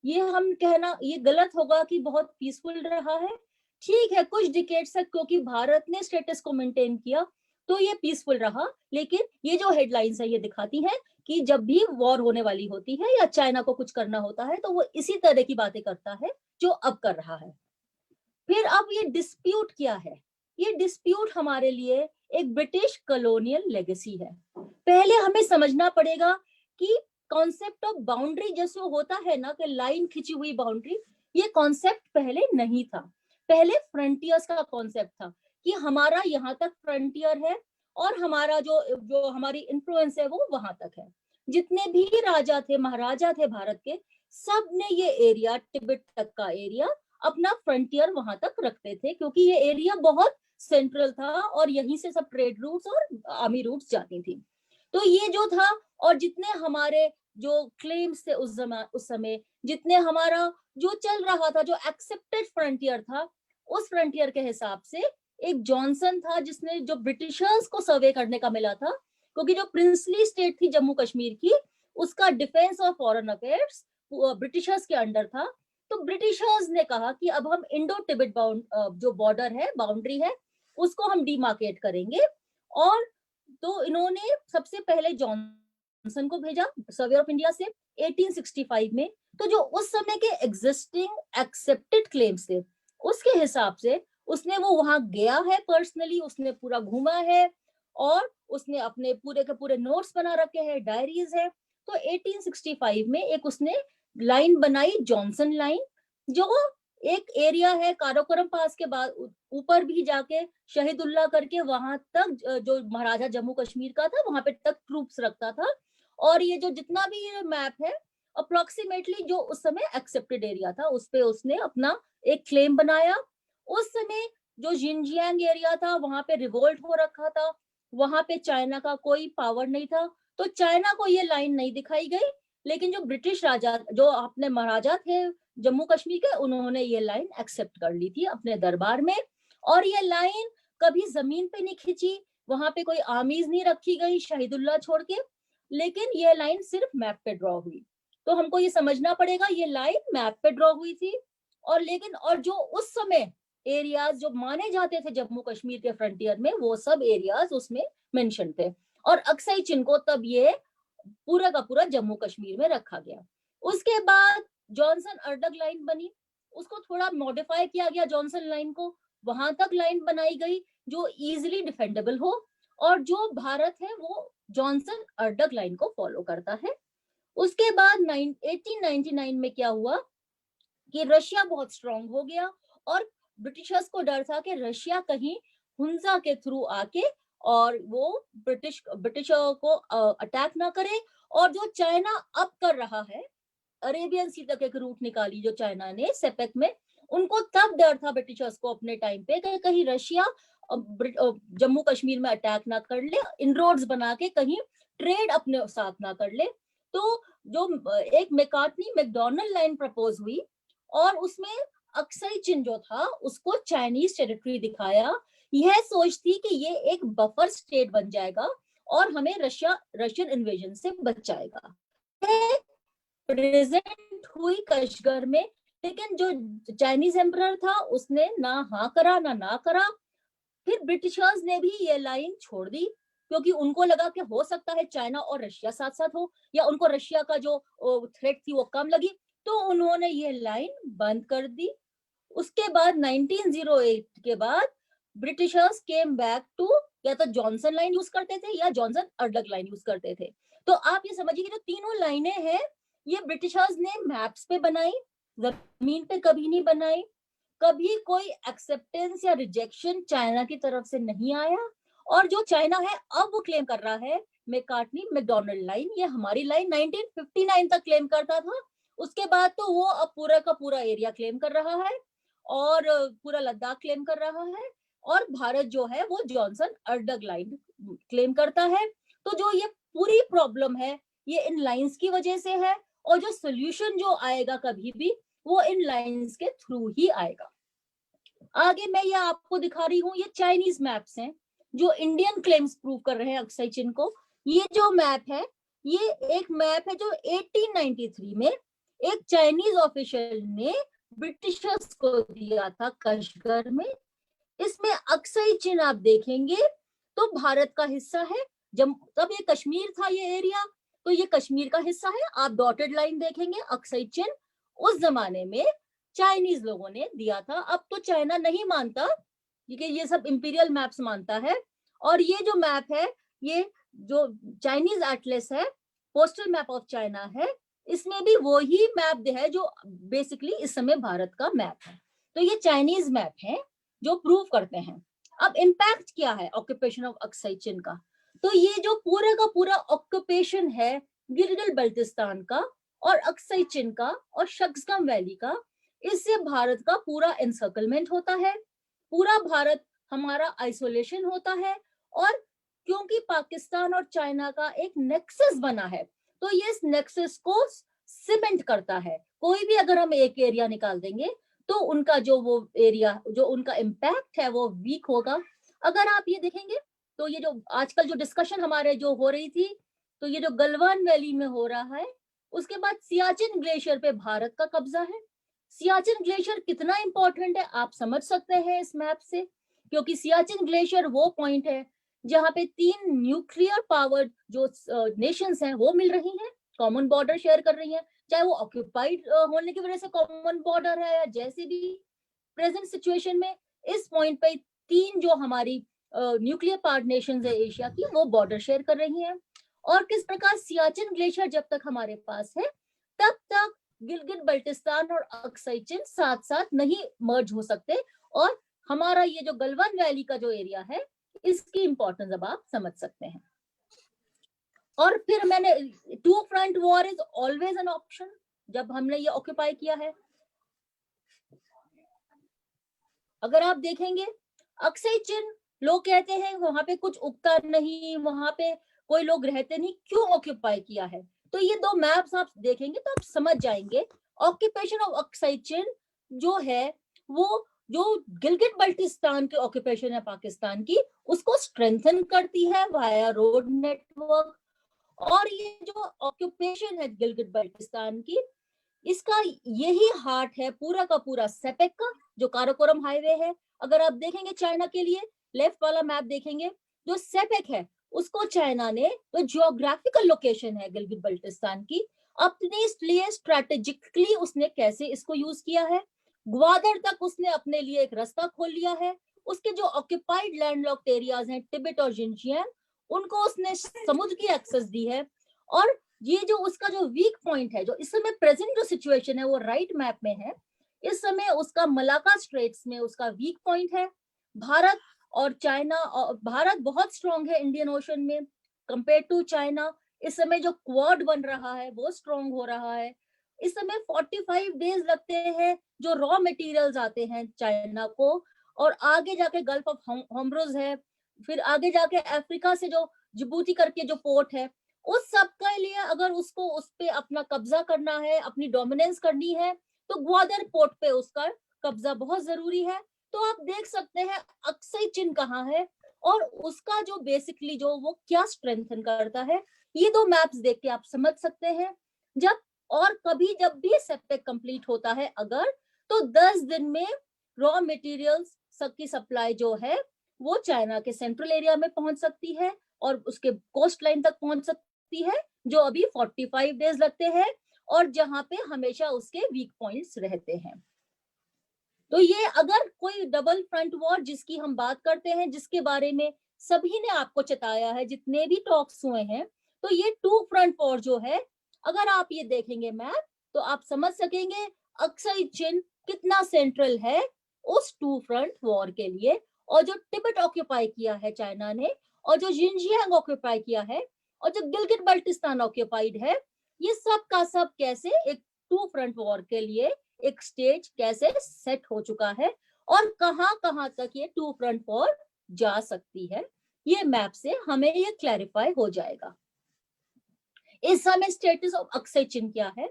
ये हम कहना ये गलत होगा कि बहुत पीसफुल रहा है। ठीक है, कुछ डिकेड्स तक क्योंकि भारत ने स्टेटस को मेंटेन किया तो ये पीसफुल रहा, लेकिन ये जो हेडलाइंस है ये दिखाती हैं कि जब भी वॉर होने वाली होती है या चाइना को कुछ करना होता है तो वो इसी तरह की बातें करता है जो अब कर रहा है। फिर अब ये डिस्प्यूट क्या है? ये डिस्प्यूट हमारे लिए एक ब्रिटिश कॉलोनियल लेगेसी है। पहले हमें समझना पड़ेगा कि कॉन्सेप्ट ऑफ बाउंड्री जैसे होता है ना, कि लाइन खिंची हुई बाउंड्री, ये कॉन्सेप्ट पहले नहीं था। पहले फ्रंटियर्स का कॉन्सेप्ट था कि हमारा यहाँ तक फ्रंटियर है और हमारा जो जो हमारी इन्फ्लुएंस है वो वहां तक है। जितने भी राजा थे, महाराजा थे भारत के, सब ने ये एरिया, तिब्बत तक का एरिया, अपना फ्रंटियर वहां तक रखते थे, क्योंकि ये एरिया बहुत सेंट्रल था और यहीं से सब ट्रेड रूट्स और आर्मी रूट्स जाती थी। तो ये जो था, और जितने हमारे जो क्लेम्स थे उस समय जितने हमारा जो चल रहा था, जो एक्सेप्टेड फ्रंटियर था, उस फ्रंटियर के हिसाब से एक जॉनसन था जिसने, जो ब्रिटिशर्स को सर्वे करने का मिला था, क्योंकि जो प्रिंसली स्टेट थी जम्मू कश्मीर की, उसका डिफेंस और फॉरेन अफेयर्स ब्रिटिशर्स के अंडर था। तो ब्रिटिशर्स ने कहा कि अब हम इंडो तिब्बत जो बॉर्डर है, बाउंड्री है, उसको हम डिमार्केट करेंगे। और तो इन्होंने सबसे पहले जॉनसन को भेजा सर्वे ऑफ इंडिया से 1865 में। तो जो उस समय के एग्जिस्टिंग एक्सेप्टेड क्लेम्स थे उसके हिसाब से उसने वो वहां गया है, पर्सनली उसने पूरा घूमा है और उसने अपने पूरे के पूरे नोट्स बना रखे हैं, डायरीज है। तो 1865 में एक उसने लाइन बनाई, जॉनसन लाइन, जो एक एरिया है काराकोरम पास के बाद ऊपर भी जाके शहीदुल्लाह करके वहां तक, जो महाराजा जम्मू कश्मीर का था वहां पे तक ट्रूप्स रखता था। और ये जो जितना भी ये मैप है, अप्रोक्सीमेटली जो उस समय एक्सेप्टेड एरिया था उस पे उसने अपना एक क्लेम बनाया। उस समय जो जिनजियांग एरिया था वहां पे रिवोल्ट हो रखा था, वहां पे चाइना का कोई पावर नहीं था, तो चाइना को ये लाइन नहीं दिखाई गई। लेकिन जो ब्रिटिश राजा, जो अपने महाराजा थे जम्मू कश्मीर के, उन्होंने ये लाइन एक्सेप्ट कर ली थी अपने दरबार में। और ये लाइन कभी जमीन पे नहीं खींची, वहां पे कोई आर्मीज नहीं रखी गई शहीदुल्लाह छोड़ के, लेकिन ये लाइन सिर्फ मैप पे ड्रॉ हुई। तो हमको ये समझना पड़ेगा ये लाइन मैप पे ड्रॉ हुई थी। और लेकिन और जो उस समय एरियाज जो माने जाते थे जम्मू कश्मीर के फ्रंटियर में, वो सब एरियाज उसमें मेंशन थे। और अक्साई चिन को तब ये पूरा का पूरा जम्मू कश्मीर में रखा गया। उसके बाद जॉनसन अर्डक लाइन बनी, उसको थोड़ा मॉडिफाई किया गया जॉनसन लाइन को, वहां तक लाइन बनाई गई जो इजीली डिफेंडेबल हो, और जो भारत है वो जॉनसन अर्डक लाइन को फॉलो करता है। उसके बाद 1899 में क्या हुआ कि रशिया बहुत स्ट्रांग हो गया और ब्रिटिशर्स को डर था कि रशिया कहीं हुंजा के थ्रू आके और वो ब्रिटिशर को अटैक ना करे। और जो चाइना अब कर रहा है, अरेबियन सी तक एक रूट निकाली जो चाइना ने सेपेक में, उनको तब डर था ब्रिटिशर्स को अपने टाइम पे कि कहीं रशिया जम्मू कश्मीर में अटैक ना कर ले, इनरोड्स बना के कहीं ट्रेड अपने साथ ना कर ले। तो जो एक मैकार्टनी मैकडोनल्ड लाइन प्रपोज हुई और उसमें अक्साई चिन जो था उसको चाइनीज टेरिटरी दिखाया। यह सोच थी कि ये एक बफर स्टेट बन जाएगा और हमें रशियन इन्वेजन से बचाएगा। प्रेजेंट हुई कश्मीर में, लेकिन जो चाइनीज एम्परर था उसने ना हाँ करा ना करा। फिर ब्रिटिशर्स ने भी ये लाइन छोड़ दी क्योंकि उनको लगा कि हो सकता है चाइना और रशिया साथ साथ हो, या उनको रशिया का जो थ्रेट थी वो कम लगी, तो उन्होंने ये लाइन बंद कर दी। उसके बाद 1908 के बाद ब्रिटिशर्स केम बैक टू, या तो जॉनसन लाइन यूज करते थे या जॉनसन अर्डक लाइन यूज करते थे। तो आप ये समझिए कि जो तीनों लाइनें हैं ये ब्रिटिशर्स ने मैप्स पे बनाई, जमीन पे कभी नहीं बनाई। कभी कोई एक्सेप्टेंस या रिजेक्शन चाइना की तरफ से नहीं आया। और जो चाइना है अब वो क्लेम कर रहा है मैकार्टनी मैकडोनल्ड लाइन, ये हमारी लाइन 1959 तक क्लेम करता था। उसके बाद तो वो अब पूरा का पूरा एरिया क्लेम कर रहा है और पूरा लद्दाख क्लेम कर रहा है। और भारत जो है वो जॉनसन अर्डग लाइन क्लेम करता है। तो जो ये पूरी प्रॉब्लम है ये इन लाइंस की वजह से है, और जो सोल्यूशन जो आएगा कभी भी वो इन लाइंस के थ्रू ही आएगा। आगे मैं ये आपको दिखा रही हूँ, ये चाइनीज मैप्स हैं जो इंडियन क्लेम्स प्रूव कर रहे हैं अक्साई चिन को। ये जो मैप है ये एक मैप है जो 1893 में एक चाइनीज ऑफिशियल ने ब्रिटिशर्स को दिया था कशगर में। इसमें अक्साई चिन आप देखेंगे तो भारत का हिस्सा है। जब तब ये कश्मीर था ये एरिया, तो ये कश्मीर का हिस्सा है। आप डॉटेड लाइन देखेंगे अक्साई चिन उस जमाने में चाइनीज लोगों ने दिया था। अब तो चाइना नहीं मानता, ये सब इंपीरियल मैप्स मानता है। और ये जो मैप है ये जो चाइनीज एटलस है, पोस्टल मैप ऑफ चाइना है, इसमें भी वो ही मैप है जो बेसिकली इस समय भारत का मैप है। तो ये चाइनीज मैप है जो प्रूव करते हैं। अब इम्पैक्ट क्या है ऑक्यूपेशन ऑफ अक्साई चिन का? तो ये जो पूरा का पूरा ऑक्यूपेशन है गिलगित बल्तिस्तान का और अक्साई चिन का और शक्सगम वैली का, इससे भारत का पूरा एनसर्कलमेंट होता है, पूरा भारत हमारा आइसोलेशन होता है। और क्योंकि पाकिस्तान और चाइना का एक नेक्सस बना है तो ये इस नेक्सस को सीमेंट करता है। कोई भी अगर हम एक एरिया निकाल देंगे तो उनका जो वो एरिया जो उनका इम्पैक्ट है वो वीक होगा। अगर आप ये देखेंगे तो ये जो आजकल जो डिस्कशन हमारे जो हो रही थी, तो ये जो गलवान वैली में हो रहा है, उसके बाद सियाचिन ग्लेशियर पे भारत का कब्जा है। सियाचिन ग्लेशियर कितना इंपॉर्टेंट है आप समझ सकते हैं इस मैप से, क्योंकि सियाचिन ग्लेशियर वो पॉइंट है जहां पे 3 न्यूक्लियर पावर्ड जो नेशंस हैं वो मिल रही हैं, कॉमन बॉर्डर शेयर कर रही हैं। चाहे वो ऑक्यूपाइड होने की वजह से कॉमन बॉर्डर है या जैसे भी प्रेजेंट सिचुएशन में इस पॉइंट पे 3 जो हमारी न्यूक्लियर पावर्ड नेशंस है एशिया की वो बॉर्डर शेयर कर रही हैं। और किस प्रकार सियाचिन ग्लेशियर जब तक हमारे पास है तब तक गिलगित बल्टिस्तान और अक्साई चिन साथ साथ नहीं मर्ज हो सकते। और हमारा ये जो गलवान वैली का जो एरिया है इसकी इंपॉर्टेंस अब आप समझ सकते हैं। और फिर मैंने two front war is always an option जब हमने ये ऑक्यूपाई किया है। अगर आप देखेंगे अक्साई चिन लोग कहते हैं वहां पे कुछ उगता नहीं, वहां पे कोई लोग रहते नहीं, क्यों ऑक्यूपाई किया है? तो ये 2 मैप्स आप देखेंगे तो आप समझ जाएंगे ऑक्यूपेशन ऑफ अक्साई चिन जो है वो जो गिलगित बल्टिस्तान की ऑक्यूपेशन है पाकिस्तान की उसको स्ट्रेंथन करती है वाया रोड नेटवर्क। और ये जो ऑक्यूपेशन है गिलगित बल्टिस्तान की इसका यही हार्ट है पूरा का पूरा सेपेक का जो काराकोरम हाईवे है। अगर आप देखेंगे चाइना के लिए लेफ्ट वाला मैप देखेंगे जो सेपेक है उसको चाइना ने तो जियोग्राफिकल लोकेशन है गिलगित बल्टिस्तान की अपने लिए स्ट्रेटेजिकली उसने कैसे इसको यूज किया है। ग्वादर तक उसने अपने लिए एक रास्ता खोल लिया है। उसके जो ऑक्यूपाइड लैंडलॉक्ड एरियाज हैं तिब्बत और जिनजियांग उनको उसने समुद्र की एक्सेस दी है। और ये जो उसका जो वीक पॉइंट है जो इस समय प्रेजेंट जो सिचुएशन है वो राइट मैप में है, इस समय उसका मलाका स्ट्रेट्स में उसका वीक पॉइंट है। भारत और चाइना और भारत बहुत स्ट्रांग है इंडियन ओशन में कंपेयर टू चाइना। इस समय जो क्वाड बन रहा है वो स्ट्रांग हो रहा है। इस समय 45 डेज लगते हैं जो रॉ मटेरियल्स आते हैं चाइना को, और आगे जाके गल्फ ऑफ हॉर्मुज है, फिर आगे जाके अफ्रीका से जो जिबूती करके जो पोर्ट है उस सब के लिए अगर उसको उस पे अपना कब्जा करना है अपनी डोमिनेंस करनी है तो ग्वादर पोर्ट पे उसका कब्जा बहुत जरूरी है। तो आप देख सकते हैं अक्साई चिन कहाँ है और उसका जो बेसिकली जो वो क्या स्ट्रेंथन करता है, ये 2 मैप्स देख के आप समझ सकते हैं। जब और कभी जब भी सेपेक कंप्लीट होता है अगर तो 10 दिन में रॉ मटेरियल्स सबकी सप्लाई जो है वो चाइना के सेंट्रल एरिया में पहुंच सकती है और उसके कोस्ट लाइन तक पहुंच सकती है जो अभी 45 डेज लगते हैं और जहां पे हमेशा उसके वीक पॉइंट्स रहते हैं। तो ये अगर कोई डबल फ्रंट वॉर जिसकी हम बात करते हैं जिसके बारे में सभी ने आपको चताया है जितने भी टॉक्स हुए हैं, तो ये 2 फ्रंट वॉर जो है अगर आप ये देखेंगे मैप तो आप समझ सकेंगे अक्साई चिन कितना सेंट्रल है उस टू फ्रंट वॉर के लिए। और जो तिब्बत ऑक्यूपाई किया है चाइना ने, और जो जिनजियांग ऑक्यूपाई किया है, और जो गिलगिट बाल्टिस्तान ऑक्यूपाइड है, ये सब का सब कैसे एक टू फ्रंट वॉर के लिए एक स्टेज कैसे सेट हो चुका है, और कहां कहां तक ये टू फ्रंट वॉर जा सकती है, ये मैप से हमें ये क्लैरिफाई हो जाएगा। इस समय स्टेटस ऑफ अक्साई चिन क्या है?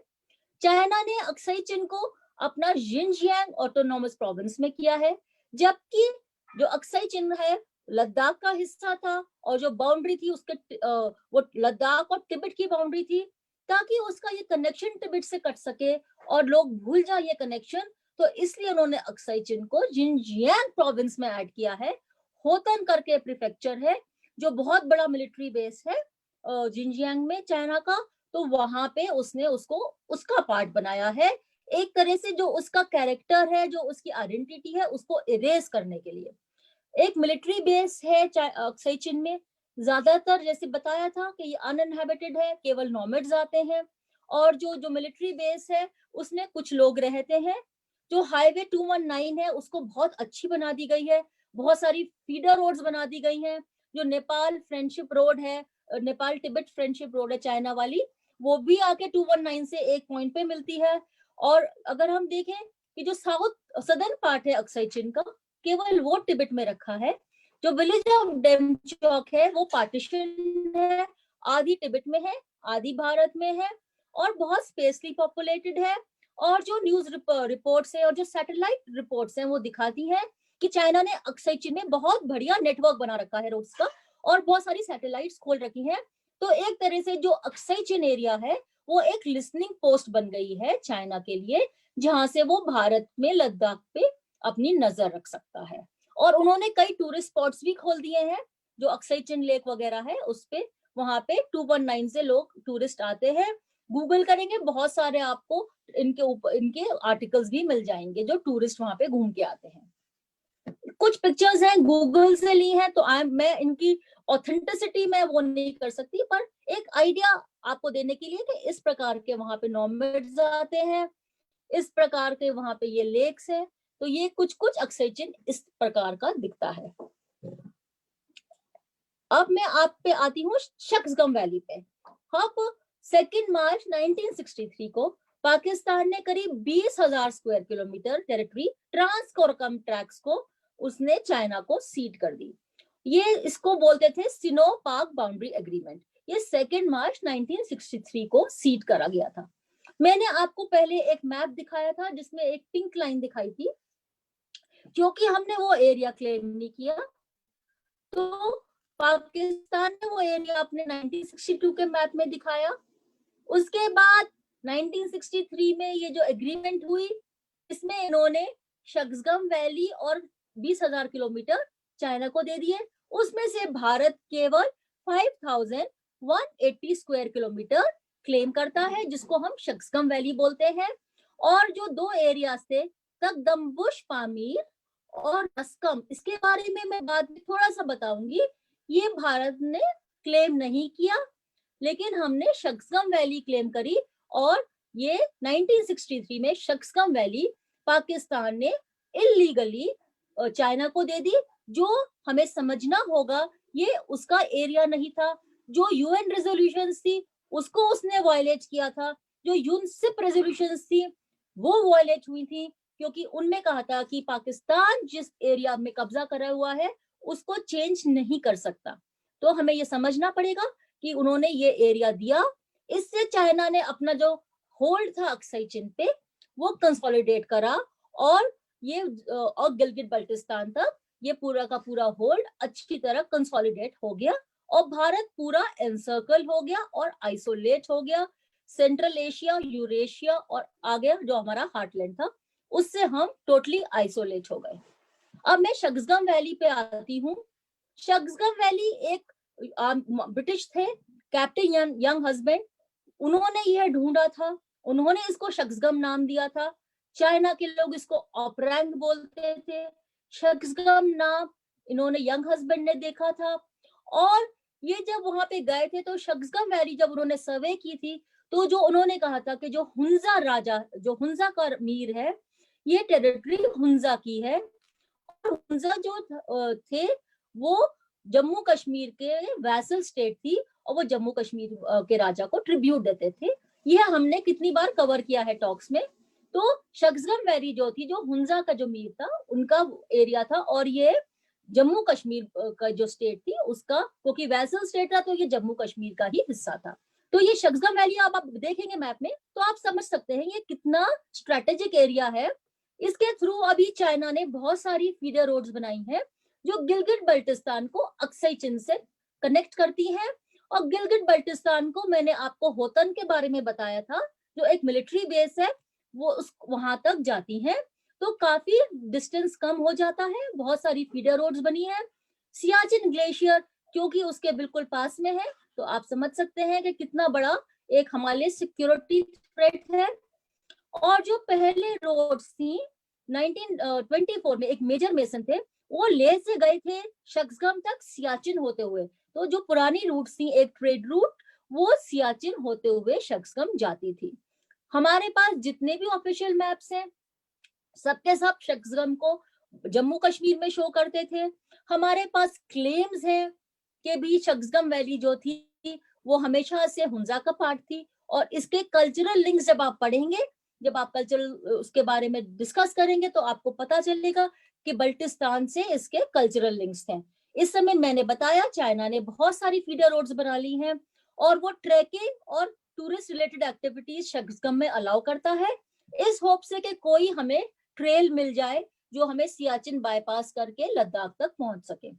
चाइना ने अक्साई चिन को अपना जिनजियांग ऑटोनॉमस प्रोविंस में किया है, जबकि जो अक्साई चिन है लद्दाख का हिस्सा था, और जो बाउंड्री थी उसके वो लद्दाख और तिब्बत की बाउंड्री थी, ताकि उसका ये कनेक्शन तिब्बत से कट सके और लोग भूल जाए ये कनेक्शन, तो इसलिए उन्होंने अक्साई चिन को जिनजियांग प्रोविंस में ऐड किया है। होतन करके प्रीफेक्चर है, जो बहुत बड़ा मिलिट्री बेस है जिनजियांग में चाइना का, तो वहां पे उसने उसको उसका पार्ट बनाया है, एक तरह से जो उसका कैरेक्टर है, जो उसकी आइडेंटिटी है, उसको इरेज करने के लिए। एक मिलिट्री बेस है अक्साई चिन में, ज्यादातर जैसे बताया था कि ये अनइनहेबिटेड है, केवल नॉमेड्स आते हैं, और जो मिलिट्री बेस है उसमें कुछ लोग रहते हैं। जो हाईवे 219 है उसको बहुत अच्छी बना दी गई है, बहुत सारी फीडर रोड्स बना दी गई हैं। जो नेपाल फ्रेंडशिप रोड है, नेपाल तिब्बत फ्रेंडशिप रोड है चाइना वाली, वो भी आके 219 से एक पॉइंट पे मिलती है। और अगर हम देखें कि जो साउथ सदर्न पार्ट है अक्साई चिन का, केवल वो तिब्बत में रखा है। जो विलेज ऑफ डेमचौक है वो पार्टीशन है, आधी तिब्बत में है, आधी भारत में है, और बहुत स्पेसली पॉपुलेटेड है। और जो न्यूज रिपोर्ट्स है और जो सैटेलाइट रिपोर्ट्स हैं वो दिखाती हैं कि चाइना ने अक्साई चिन में बहुत बढ़िया नेटवर्क बना रखा है रोड्स का, और बहुत सारी सैटेलाइट्स खोल रखी हैं। तो एक तरह से जो अक्साई चिन एरिया है वो एक लिसनिंग पोस्ट बन गई है चाइना के लिए, जहां से वो भारत में लद्दाख पे अपनी नजर रख सकता है। और उन्होंने कई टूरिस्ट स्पॉट्स भी खोल दिए हैं, जो अक्साई चिन लेक वगैरह है उस पे, वहां पे 219 से लोग टूरिस्ट आते हैं। गूगल करेंगे बहुत सारे आपको इनके ऊपर इनके आर्टिकल्स भी मिल जाएंगे जो टूरिस्ट वहां पे घूम के आते हैं। कुछ पिक्चर्स हैं गूगल से ली हैं, तो मैं इनकी ऑथेंटिसिटी में वो नहीं कर सकती, पर एक आइडिया आपको देने के लिए कि इस प्रकार के वहां पे नॉमेड्स आते हैं, इस प्रकार के वहां पे ये लेक्स है। तो ये कुछ कुछ अक्साई चिन इस प्रकार का दिखता है। अब मैं आप पे आती हूँ शक्सगम वैली पे। अब 2 मार्च 1963 को पाकिस्तान ने करीब 20,000 स्क्वायर किलोमीटर टेरिटरी ट्रांसकोरकम ट्रैक्स को उसने चाइना को सीड कर दी। ये इसको बोलते थे सिनो पाक बाउंड्री एग्रीमेंट। ये 2 मार्च 1963 को सीड करा गया था। मैंने आपको पहले एक मैप दिखाया था जिसमें एक पिंक लाइन दिखाई थी, क्योंकि हमने वो एरिया क्लेम नहीं किया, तो पाकिस्तान ने वो एरिया अपने 1962 के मैप में दिखाया। उसके बाद 1963 में ये जो एग्रीमेंट हुई, इसमें इन्होंने शक्सगम वैली और 20,000 किलोमीटर चाइना को दे दिए। उसमें से भारत केवल 5,180 स्क्वायर किलोमीटर क्लेम करता है, जिसको हम शक्सगम वैली बोलते हैं। और जो दो एरियाज थे तकदमबुश पामीर और अस्कम, इसके बारे में मैं बाद में थोड़ा सा बताऊंगी। ये भारत ने क्लेम नहीं किया, लेकिन हमने शक्सगम वैली क्लेम करी, और ये 1963 में शक्सगम वैली पाकिस्तान ने इलीगली चाइना को दे दी। जो हमें समझना होगा, ये उसका एरिया नहीं था। जो यूएन रेजोल्यूशंस थी उसको उसने वायलेट किया था, जो यूनसिप रेजोल्यूशंस थी वो वायलेट हुई थी, क्योंकि उनमें कहा था कि पाकिस्तान जिस एरिया में कब्जा करा हुआ है उसको चेंज नहीं कर सकता। तो हमें ये समझना पड़ेगा कि उन्होंने ये एरिया दिया, इससे चाइना ने अपना जो होल्ड था अक्साई चिन पे वो कंसोलिडेट करा, और ये और गिलगिट बाल्टिस्तान तक ये पूरा का पूरा होल्ड अच्छी तरह कंसोलिडेट हो गया, और भारत पूरा एनसर्कल हो गया और आइसोलेट हो गया। सेंट्रल एशिया, यूरेशिया और आगे जो हमारा हार्टलैंड था उससे हम टोटली आइसोलेट हो गए। अब मैं शक्सगम वैली पे आती हूँ। शक्सगम वैली एक ब्रिटिश थे कैप्टन यंग हस्बैंड, उन्होंने यह ढूंढा था, उन्होंने इसको शक्सगम नाम दिया था। चाइना के लोग इसको ऑपरैंग बोलते थे। शक्सगम नाम इन्होंने यंग हस्बैंड ने देखा था, और ये जब वहां पे गए थे तो शक्सगम वैली जब उन्होंने सर्वे की थी, तो जो उन्होंने कहा था कि जो हुंजा राजा, जो हुंजा का मीर है, ये टेरिटरी हुंजा की है। और हुंजा जो थे वो जम्मू कश्मीर के वैसल स्टेट थी और वो जम्मू कश्मीर के राजा को ट्रिब्यूट देते थे। यह हमने कितनी बार कवर किया है टॉक्स में। तो शक्सगम वैली जो थी, जो हुंजा का जो मीर था उनका एरिया था, और ये जम्मू कश्मीर का जो स्टेट थी उसका, क्योंकि वैसल स्टेट था तो ये जम्मू कश्मीर का ही हिस्सा था। तो ये शक्सगम वैली आप देखेंगे मैप में तो आप समझ सकते हैं ये कितना स्ट्रेटेजिक एरिया है। इसके थ्रू अभी चाइना ने बहुत सारी फीडर रोड्स बनाई हैं जो गिलगिट बल्टिस्तान को अक्साई चिन से कनेक्ट करती हैं। और गिलगिट बल्टिस्तान को मैंने आपको होतन के बारे में बताया था, जो एक मिलिट्री बेस है, वो उस वहां तक जाती हैं। तो काफी डिस्टेंस कम हो जाता है, बहुत सारी फीडर रोड्स बनी है। सियाचिन ग्लेशियर क्योंकि उसके बिल्कुल पास में है, तो आप समझ सकते हैं कि कितना बड़ा एक हमारे सिक्योरिटी थ्रेट है। और जो पहले रोड्स थी 1924 में एक मेजर मेसन थे, वो ले से गए थे शक्सगम तक सियाचिन होते हुए। तो जो पुरानी रूट थी, एक ट्रेड रूट, वो सियाचिन होते हुए शक्सगम जाती थी। हमारे पास जितने भी ऑफिशियल मैप्स हैं सबके सब शक्सगम को जम्मू कश्मीर में शो करते थे। हमारे पास क्लेम्स हैं कि भी शक्सगम वैली जो थी वो हमेशा से हुंजा का पार्ट थी। और इसके कल्चरल लिंक्स जब आप पढ़ेंगे, जब आप कल्चरल उसके बारे में डिस्कस करेंगे तो आपको पता चलेगा कि बल्टिस्तान से इसके कल्चरल लिंक्स हैं। इस समय मैंने बताया चाइना ने बहुत सारी फीडर रोड्स बना ली हैं और वो ट्रैकिंग और टूरिस्ट रिलेटेड एक्टिविटीज शक्सगम में अलाउ करता है, इस होप से कि कोई हमें ट्रेल मिल जाए जो हमें सियाचिन बाईपास करके लद्दाख तक पहुंच सके।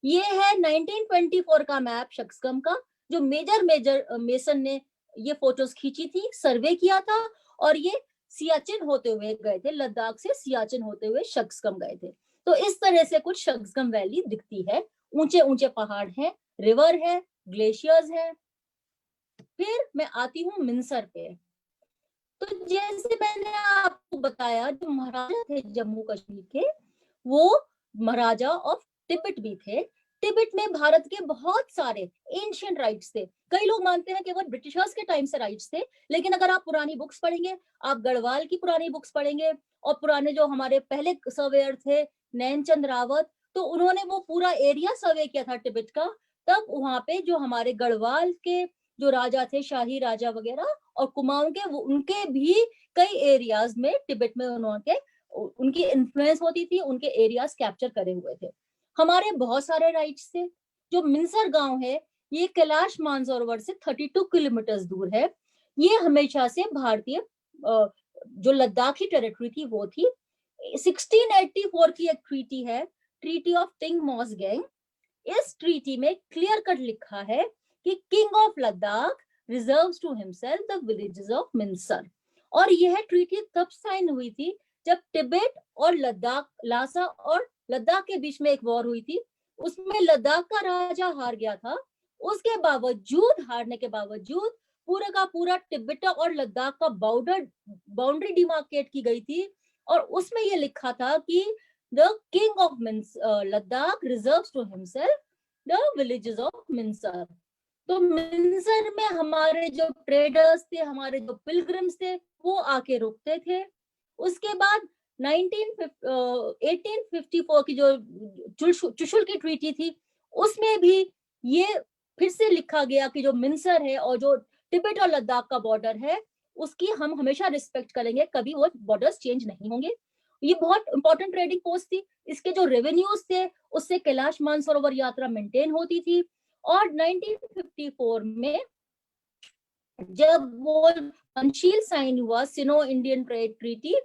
ये है 1924 का मैप शक्सगम का, जो मेजर मेसन ने ये फोटोज खींची थी, सर्वे किया था, और ये सियाचिन होते हुए गए थे, लद्दाख से सियाचिन होते हुए शक्सगम गए थे। तो इस तरह से कुछ शक्सगम वैली दिखती है। ऊंचे ऊंचे पहाड़ हैं, रिवर है, ग्लेशियर्स है। फिर मैं आती हूँ मिंसर पे। तो जैसे मैंने आपको बताया, जो महाराजा थे जम्मू कश्मीर के, वो महाराजा ऑफ तिब्बत भी थे। तिब्बत में भारत के बहुत सारे एंशिएंट राइट्स थे। कई लोग मानते हैं कि वो ब्रिटिशर्स के टाइम से राइट्स थे, लेकिन अगर आप पुरानी बुक्स पढ़ेंगे, आप गढ़वाल की पुरानी बुक्स पढ़ेंगे और पुराने जो हमारे पहले सर्वेयर थे नैनचंद रावत, तो उन्होंने वो पूरा एरिया सर्वे किया था तिब्बत का। तब वहां पे जो हमारे गढ़वाल के जो राजा थे, शाही राजा वगैरह, और कुमाऊं के, वो उनके भी कई एरियाज में तिब्बत में उन्होंने उनकी इन्फ्लुएंस होती थी, उनके एरियाज कैप्चर करे हुए थे। हमारे बहुत सारे राइट्स थे। जो मिंसर गांव है ये कैलाश मानसरोवर से 32 किलोमीटर दूर है। ये हमेशा से भारतीय जो लद्दाखी टेरिटरी थी वो थी। 1684 की एक ट्रीटी है, treaty of Tingmosgang. इस ट्रीटी में क्लियर कट लिखा है कि king of Ladakh reserves to himself the villages of Minsar. और यह ट्रीटी तब साइन हुई थी जब तिब्बत और लद्दाख, लासा और लद्दाख के बीच में एक वॉर हुई थी। उसमें लद्दाख का राजा हार गया था। उसके बावजूद, हारने के बावजूद, पूरा का पूरा तिब्बत और लद्दाख का बाउंड्री डिमार्केट की गई थी। और उसमें यह लिखा था कि the king of Ladakh reserves to himself the villages of Minsar. तो मिंसर में हमारे जो ट्रेडर्स थे, हमारे जो पिलग्रिम्स थे, वो आके रुकते थे। उसके बाद 1854 की जो चुशुल की ट्रीटी थी, उसमें भी ये फिर से लिखा गया कि जो मिंसर है और जो तिब्बत और लद्दाख का बॉर्डर है, उसकी हम हमेशा रिस्पेक्ट करेंगे, कभी वो बॉर्डर्स चेंज नहीं होंगे। ये बहुत इंपॉर्टेंट ट्रेडिंग पोस्ट थी। इसके जो रेवेन्यूज थे उससे कैलाश मानसरोवर यात्रा मेंटेन होती थी। और 1954 में जब वो पंचशील साइन हुआ, सिनो इंडियन ट्रेड ट्रीटी,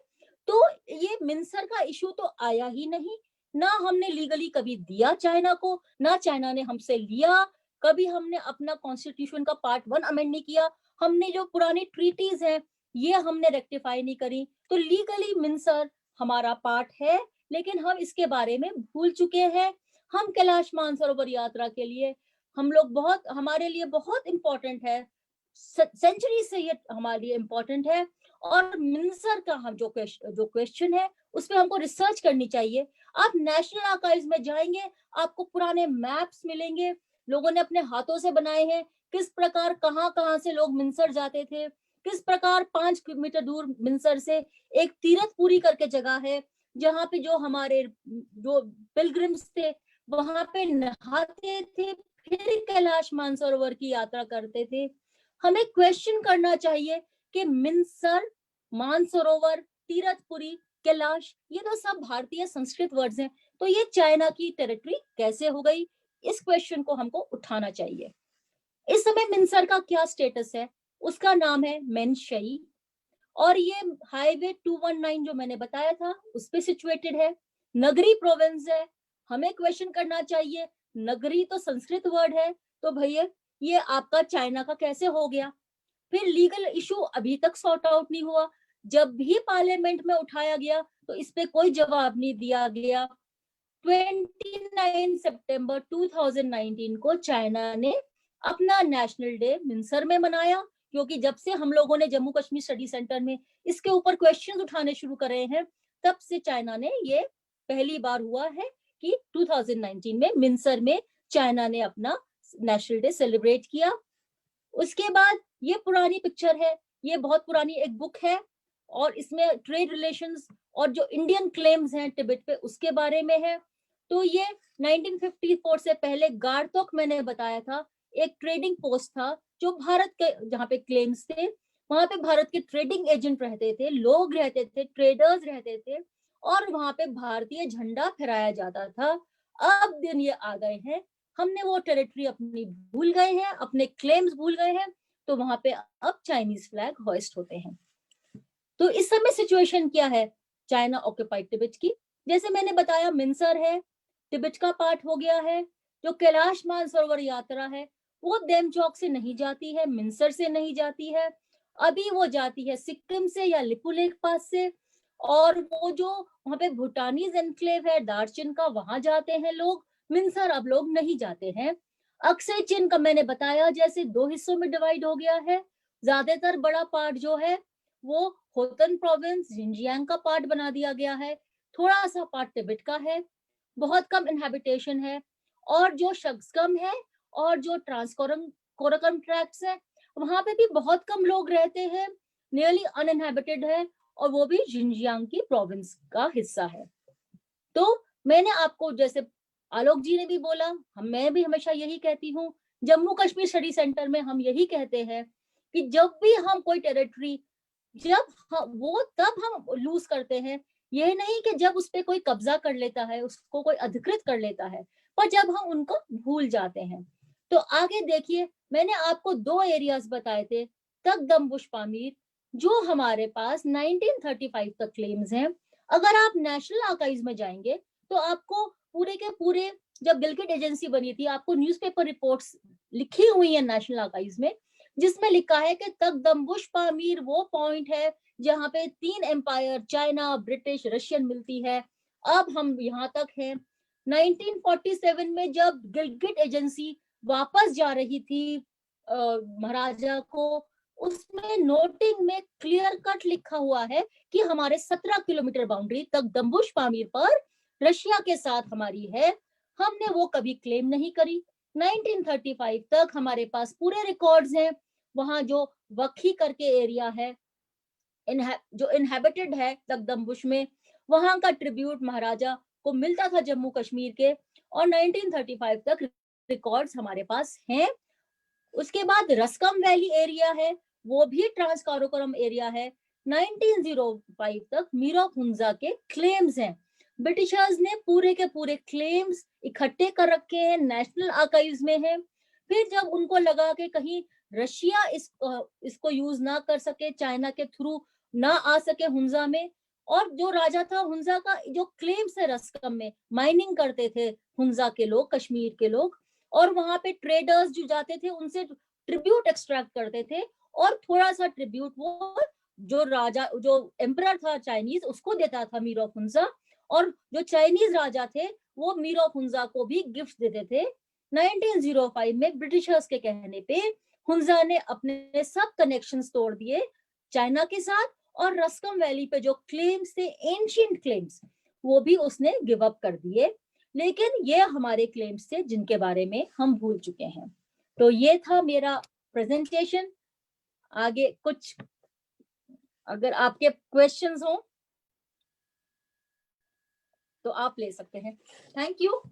तो ये मिंसर का इशू तो आया ही नहीं। ना हमने लीगली कभी दिया चाइना को, ना चाइना ने हमसे लिया। कभी हमने अपना कॉन्स्टिट्यूशन का पार्ट 1 अमेंड नहीं किया। हमने जो पुरानी ट्रीटीज हैं ये हमने रेक्टिफाई नहीं करी। तो लीगली मिंसर हमारा पार्ट है, लेकिन हम इसके बारे में भूल चुके हैं। हम कैलाश मानसरोवर यात्रा के लिए हम लोग बहुत, हमारे लिए बहुत इंपॉर्टेंट है, सेंचुरी से ये हमारे लिए इंपॉर्टेंट है। और मिंसर का हम जो क्वेश्चन है उस पर हमको रिसर्च करनी चाहिए। आप नेशनल आर्काइव्स में जाएंगे, आपको पुराने मैप्स मिलेंगे, लोगों ने अपने हाथों से बनाए हैं, किस प्रकार कहाँ कहाँ से लोग मिंसर जाते थे, किस प्रकार 5 किलोमीटर दूर मिंसर से एक तीरथपुरी करके जगह है, जहाँ पे जो हमारे जो पिलग्रिम्स थे वहां पे नहाते थे, फिर कैलाश मानसरोवर की यात्रा करते थे। हमें क्वेश्चन करना चाहिए कि मिंसर, मानसरोवर, तीरथपुरी, कैलाश, ये तो सब भारतीय संस्कृत वर्ड्स हैं, तो ये चाइना की टेरिटरी कैसे हो गई? इस क्वेश्चन को हमको उठाना चाहिए। इस समय मिंसर का क्या स्टेटस है? उसका नाम है मेनशई, और ये हाईवे 219 जो मैंने बताया था उस पे सिचुएटेड है। नगरी प्रोविंस है। हमें क्वेश्चन करना चाहिए, नगरी तो संस्कृत वर्ड है, तो भैया ये आपका चाइना का कैसे हो गया? फिर लीगल इशू अभी तक सॉर्ट आउट नहीं हुआ। जब भी पार्लियामेंट में उठाया गया तो इस पे कोई जवाब नहीं दिया गया। 29 सितंबर 2019 को चाइना ने अपना नेशनल डे मिंसर में मनाया, क्योंकि जब से हम लोगों ने जम्मू कश्मीर स्टडी सेंटर में इसके ऊपर क्वेश्चंस उठाने शुरू करे हैं, तब से चाइना ने, ये पहली बार हुआ है कि 2019 में मिंसर में चाइना ने अपना नेशनल डे सेलिब्रेट किया। उसके बाद ये पुरानी पिक्चर है, ये बहुत पुरानी एक बुक है, और इसमें ट्रेड रिलेशंस और जो इंडियन क्लेम्स हैं तिब्बत पे उसके बारे में है। तो ये 1954 से पहले गारतोक मैंने बताया था, एक ट्रेडिंग पोस्ट था जो भारत के, जहाँ पे क्लेम्स थे वहां पे भारत के ट्रेडिंग एजेंट रहते थे, लोग रहते थे, ट्रेडर्स रहते थे, और वहां पे भारतीय झंडा फहराया जाता था। अब दिन ये आ गए हैं, हमने वो टेरिटरी अपनी भूल गए हैं, अपने क्लेम्स भूल गए हैं, तो वहां पे अब चाइनीज फ्लैग होइस्ट होते हैं। तो इस समय सिचुएशन क्या है चाइना ऑक्युपाइड तिब्बत की? जैसे मैंने बताया, मिंसर है, तिब्बत का पार्ट हो गया है। जो कैलाश मानसरोवर यात्रा है वो देमचौक से नहीं जाती है, मिंसर से नहीं जाती है, अभी वो जाती है सिक्किम से या लिपुलेख पास से, और वो जो वहां पे भूटानीज एनक्लेव है दार्जिलिंग का, वहां जाते हैं लोग। मिंसर अब लोग नहीं जाते हैं। अक्सय चिन का मैंने बताया जैसे 2 हिस्सों में डिवाइड हो गया है। ज्यादातर बड़ा पार्ट जो है वो होतन प्रोविंस, जिनजियांग का पार्ट बना दिया गया है। थोड़ा सा पार्ट तिब्बत का है, बहुत कम इनहैबिटेशन है, और जो शक्सकम है और जो कोराकम ट्रैक्ट्स है वहां पे भी बहुत कम लोग रहते हैं, नियरली अनइनहैबिटेड है, और वो भी जिनजियांग की प्रोविंस का हिस्सा है। तो मैंने आपको, जैसे आलोक जी ने भी बोला, मैं भी हमेशा यही कहती हूँ, जम्मू कश्मीर स्टडी सेंटर में हम यही कहते हैं कि जब भी हम कोई टेरिटरी, वो तब हम लूज करते हैं, ये नहीं कि जब उस पे कोई कब्जा कर लेता है, उसको कोई अधिकृत कर लेता है, पर जब हम उनको भूल जाते हैं। तो आगे देखिए, मैंने आपको 2 एरियाज बताए थे, तकदमबुश पामीर, जो हमारे पास 1935 तक क्लेम्स हैं। अगर आप नेशनल आर्काइव्स में जाएंगे तो आपको पूरे के पूरे, जब गिलगिट एजेंसी बनी थी, आपको न्यूज़पेपर रिपोर्ट्स लिखी हुई है नेशनल आर्काइव्स में, जिसमें लिखा है कि तकदमबुश पामीर वो पॉइंट है जहां पे 3 एम्पायर, चाइना, ब्रिटिश, रशियन मिलती है। अब हम यहाँ तक हैं। 1947 में जब गिलगिट एजेंसी वापस जा रही थी महाराजा को, उसमें नोटिंग में क्लियर कट लिखा हुआ है कि हमारे 17 किलोमीटर बाउंड्री तकदमबुश पामीर पर रशिया के साथ हमारी है। हमने वो कभी क्लेम नहीं करी। 1935 तक हमारे पास पूरे रिकॉर्ड्स हैं। वहां जो वखी करके एरिया है, जो इनहेबिटेड है तकदमबुश में, वहां का ट्रिब्यूट महाराजा को मिलता था जम्मू कश्मीर के, और 1935 तक रिकॉर्ड्स हमारे पास हैं। उसके बाद रस्कम वैली एरिया है, वो भी ट्रांस काराकोरम एरिया है। 1905 तक मीर ऑफ हुंजा के क्लेम्स हैं। ब्रिटिशर्स ने पूरे के पूरे क्लेम्स इकट्ठे कर रखे हैं, नेशनल आर्काइव्स में है। फिर जब उनको लगा कि कहीं रशिया इसको यूज ना कर सके, चाइना के थ्रू ना आ सके हुंजा में, और जो राजा था हुंजा का, जो क्लेम्स है रस्कम में, माइनिंग करते थे हुंजा के लोग, कश्मीर के लोग, और वहां पे ट्रेडर्स जो जाते थे उनसे ट्रिब्यूट एक्सट्रैक्ट करते थे, और थोड़ा सा ट्रिब्यूट वो जो राजा, जो एम्परर था चाइनीज, उसको देता था मीर ऑफ हुंजा, और जो चाइनीज राजा थे वो मीर ऑफ हुंजा को भी गिफ्ट देते थे। 1905 में ब्रिटिशर्स के कहने पे हुंजा ने अपने सब कनेक्शंस तोड़ दिए चाइना के साथ, और रस्कम वैली पे जो क्लेम्स थे, एंशिएंट क्लेम्स, वो भी उसने गिव अप कर दिए। लेकिन ये हमारे क्लेम्स थे जिनके बारे में हम भूल चुके हैं। तो ये था मेरा प्रेजेंटेशन। आगे कुछ अगर आपके क्वेश्चंस हो तो आप ले सकते हैं। Thank you.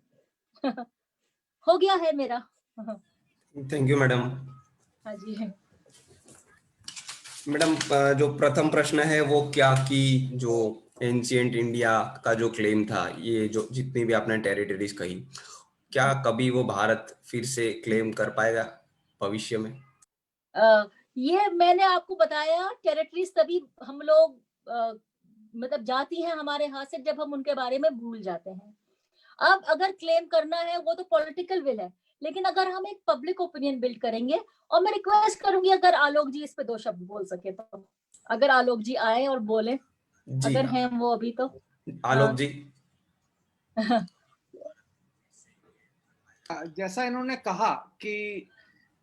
हो गया है मेरा। Thank you madam. हाँ जी। मैडम जो प्रथम प्रश्न है वो क्या कि जो एंशिएंट इंडिया का जो क्लेम था, ये जो जितनी भी आपने टेरिटरीज कही, क्या कभी वो भारत फिर से क्लेम कर पाएगा भविष्य में? ये मैंने आपको बताया, टेरिटरीज तभी हम लोग मतलब जाती हैं हमारे हाथ से जब हम उनके बारे में भूल जाते हैं। अब अगर क्लेम करना है वो तो पॉलिटिकल विल है, लेकिन अगर हम एक पब्लिक ओपिनियन बिल्ड करेंगे, और मैं रिक्वेस्ट करूंगी अगर आलोक जी इस पे 2 शब्द बोल सके तो, अगर आलोक जी आए और बोले, जी अगर हैं वो अभी तो। आलोक जी। जैसा इन्होंने कहा कि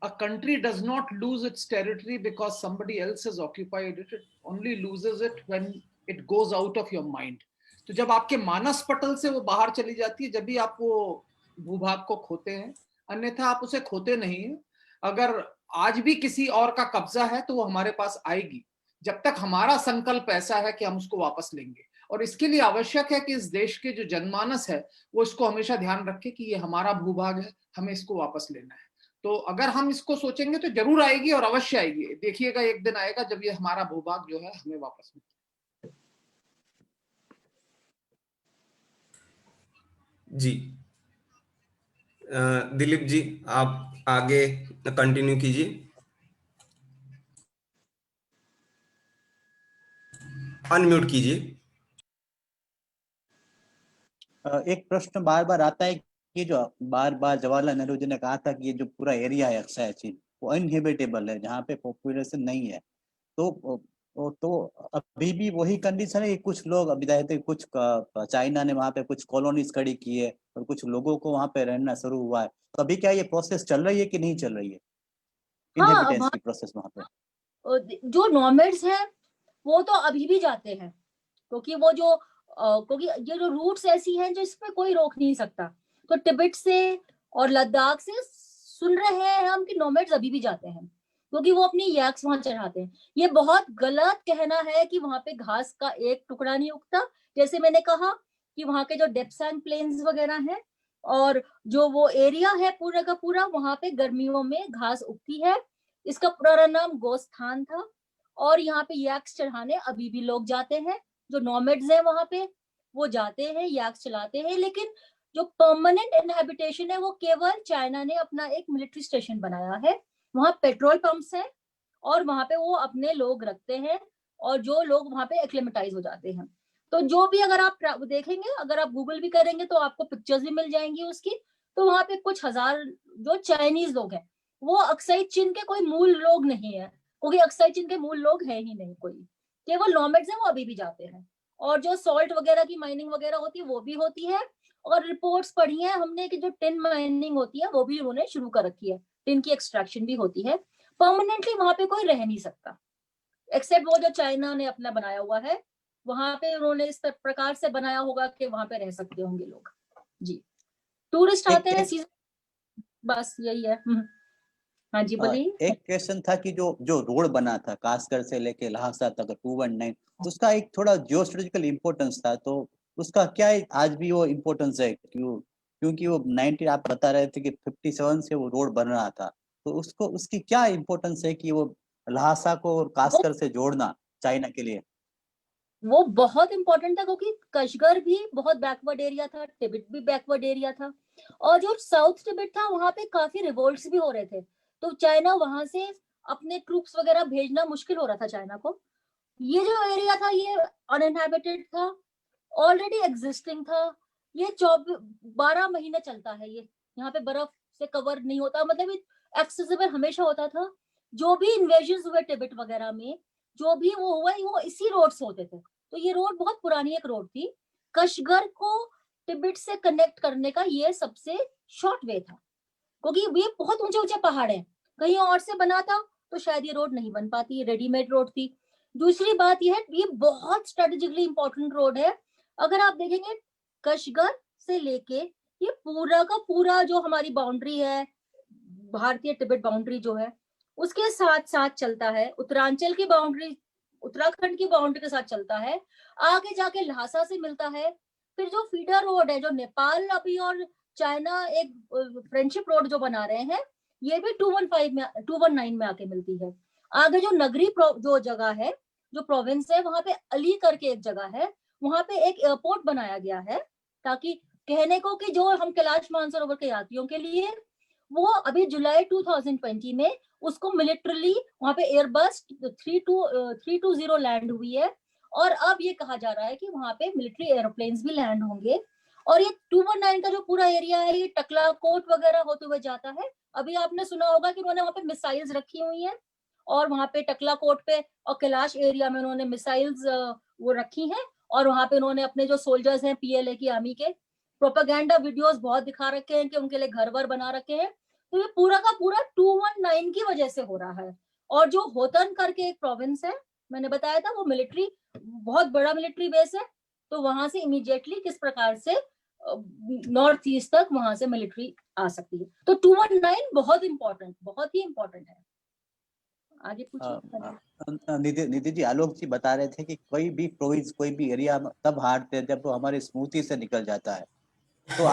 a country does not lose its territory because somebody else has occupied it. It only loses it when it goes out of your mind. तो जब आपके मानस पटल से वो बाहर चली जाती है, जब भी आप वो भूभाग को खोते हैं, अन्यथा आप उसे खोते नहीं हैं। अगर आज भी किसी और का कब्जा है तो वो हमारे पास आएगी, जब तक हमारा संकल्प ऐसा है कि हम उसको वापस लेंगे। और इसके लिए आवश्यक है कि इस देश के जो जनमानस है वो इसको हमेशा ध्यान रखे कि ये हमारा भूभाग है, हमें इसको वापस लेना है। तो अगर हम इसको सोचेंगे तो जरूर आएगी और अवश्य आएगी। देखिएगा एक दिन आएगा जब ये हमारा भूभाग जो है हमें वापस मिलेगा। जी दिलीप जी, आप आगे कंटिन्यू कीजिए, अनम्यूट कीजिए। एक प्रश्न बार बार आता है कि जो बार बार जवाहरलाल नेहरू जी ने कहा था कि ये जो पूरा एरिया है अक्साई चीन वो अनहिबिटेबल है, जहाँ पे पॉपुलेशन नहीं है। तो अभी भी वही कंडीशन है कि कुछ लोग अभी रहते, कुछ चाइना ने वहाँ पे कुछ कॉलोनीज खड़ी की है और कुछ लोगों को वहाँ पे रहना शुरू हुआ है। तो अभी क्या ये प्रोसेस चल रही है कि नहीं चल रही है, इनहेबिटेंस की प्रोसेस वहाँ पे? जो नॉमेड्स हैं वो तो अभी भी जाते हैं, क्योंकि वो जो क्योंकि ये जो रूट्स ऐसी हैं जो इसमें कोई रोक नहीं सकता। तो तिब्बत से और लद्दाख से सुन रहे हैं हम कि नोमैड्स अभी भी जाते हैं, क्योंकि वो अपनी यैक्स वहां चढ़ाते हैं। ये बहुत गलत कहना है कि वहां पे घास का एक टुकड़ा नहीं उगता। जैसे मैंने कहा कि वहां के जो डेप्सैंग प्लेन्स वगैरह हैं और जो वो एरिया है पूरा का पूरा, वहां पे गर्मियों में घास उगती है। इसका पुराना नाम गोस्थान था। और यहाँ पे यैक्स चढ़ाने अभी भी लोग जाते हैं, जो नॉमेड्स हैं वहां पे वो जाते हैं, यैक्स चलाते हैं। लेकिन जो परमानेंट इनहैबिटेशन है वो केवल चाइना ने अपना एक मिलिट्री स्टेशन बनाया है, वहां पेट्रोल पंप्स हैं और वहां पे वो अपने लोग रखते हैं और जो लोग वहां पे एक्लेमेटाइज हो जाते हैं। तो जो भी अगर आप देखेंगे, अगर आप गूगल भी करेंगे तो आपको पिक्चर्स भी मिल जाएंगी उसकी। तो वहां पे कुछ हजार जो चाइनीज लोग हैं, वो अक्साई चीन के कोई मूल लोग नहीं है, क्योंकि अक्साई चीन के मूल लोग है ही नहीं कोई, केवल नॉमेड्स हैं वो अभी भी जाते हैं। और जो सॉल्ट वगैरह की माइनिंग वगैरह होती है वो भी होती है। और रिपोर्ट्स पढ़ी है हमने कि जो टिन माइनिंग होती है वो भी उन्होंने शुरू कर रखी है, टिन की एक्सट्रैक्शन भी होती है। परमानेंटली वहां पे कोई रह नहीं सकता, एक्सेप्ट वो जो चाइना ने अपना बनाया हुआ है, वहां पे उन्होंने इस प्रकार से बनाया होगा कि वहां पे रह सकते होंगे लोग। जी, टूरिस्ट आते हैं सीजन, बस यही है। हाँ जी बोलिए। एक क्वेश्चन था कि जो जो रोड बना था कासगढ़ से लेके लहासा तक 219, उसका एक थोड़ा जियोस्ट्रेटेजिकल इम्पोर्टेंस था, तो उसका क्या आज भी वो इम्पोर्टेंस है? क्योंकि वो 90 आप बता रहे थे कि 57 से वो रोड बन रहा था, तो उसको उसकी क्या इम्पोर्टेंस है कि वो लहासा को और कासगढ़ से जोड़ना चाइना के लिए? वो बहुत इंपॉर्टेंट था, क्योंकि कशगर भी बहुत बैकवर्ड एरिया था, तिब्बत भी बैकवर्ड एरिया था, और जो साउथ तिब्बत था वहां पे काफी रिवोल्ट्स भी हो रहे थे। तो चाइना वहां से अपने ट्रूप्स वगैरह भेजना मुश्किल हो रहा था चाइना को। ये जो एरिया था ये अनइनहैबिटेड था, ऑलरेडी एग्जिस्टिंग था। ये 12 महीने चलता है, ये यहाँ पे बर्फ से कवर नहीं होता, मतलब एक्सेसिबल हमेशा होता था। जो भी इन्वेजन हुए तिब्बत वगैरह में, जो भी वो हुआ वो इसी रोड से होते थे। तो ये रोड बहुत पुरानी एक रोड थी, कशगर को तिब्बत से कनेक्ट करने का ये सबसे शॉर्ट वे था, क्योंकि ये बहुत ऊंचे ऊंचे पहाड़ हैं, कहीं और से बना था तो शायद ये रोड नहीं बन पाती, रेडीमेड रोड थी। दूसरी बात यह है ये बहुत स्ट्रेटेजिकली इंपॉर्टेंट रोड है। अगर आप देखेंगे कशगर से लेके ये पूरा का पूरा जो हमारी बाउंड्री है, भारतीय तिब्बत बाउंड्री जो है, उसके साथ साथ चलता है। उत्तरांचल की बाउंड्री उत्तराखंड की बाउंड्री के साथ चलता है, आगे जाके लहासा से मिलता है, फिर जो फीडर रोड है जो नेपाल अभी और चाइना एक फ्रेंडशिप रोड जो बना रहे हैं, ये भी 219 में आके मिलती है। आगे जो नगरी जो जगह है, जो प्रोविंस है, वहां पे अली करके एक जगह है, वहां पे एक एयरपोर्ट बनाया गया है, ताकि कहने को कि जो हम कैलाश मानसरोवर के यात्रियों के लिए, वो अभी जुलाई 2020 में उसको मिलिट्रली वहां पे एयरबस 320 लैंड हुई है, और अब ये कहा जा रहा है कि वहां पे मिलिट्री एरोप्लेन्स भी लैंड होंगे। और ये 219 का जो पूरा एरिया है, ये टकला कोट वगैरह होते हुए जाता है। अभी आपने सुना होगा कि उन्होंने वहां पे मिसाइल्स रखी हुई हैं, और वहां पे टकला कोट पे और कैलाश एरिया में उन्होंने मिसाइल्स वो रखी हैं, और वहां पे उन्होंने अपने जो सोल्जर्स हैं पीएलए की आर्मी के प्रोपेगेंडा वीडियोस बहुत दिखा रखे हैं कि उनके लिए घर वर बना रखे हैं। तो ये पूरा का पूरा 219 की वजह से हो रहा है। और जो होतन करके एक प्रोविंस है, मैंने बताया था, वो मिलिट्री बहुत बड़ा मिलिट्री बेस है, तो वहां से इमीडिएटली किस प्रकार से नॉर्थ ईस्ट तक वहां से मिलिट्री आ सकती है। तो 219 बहुत ही इंपॉर्टेंट है। आगे पूछिए। निधि जी, आलोक जी बता रहे थे कि कोई भी प्रोविंस, कोई भी एरिया तब हारते हैं जब वो हमारी स्मृति से निकल जाता है। तो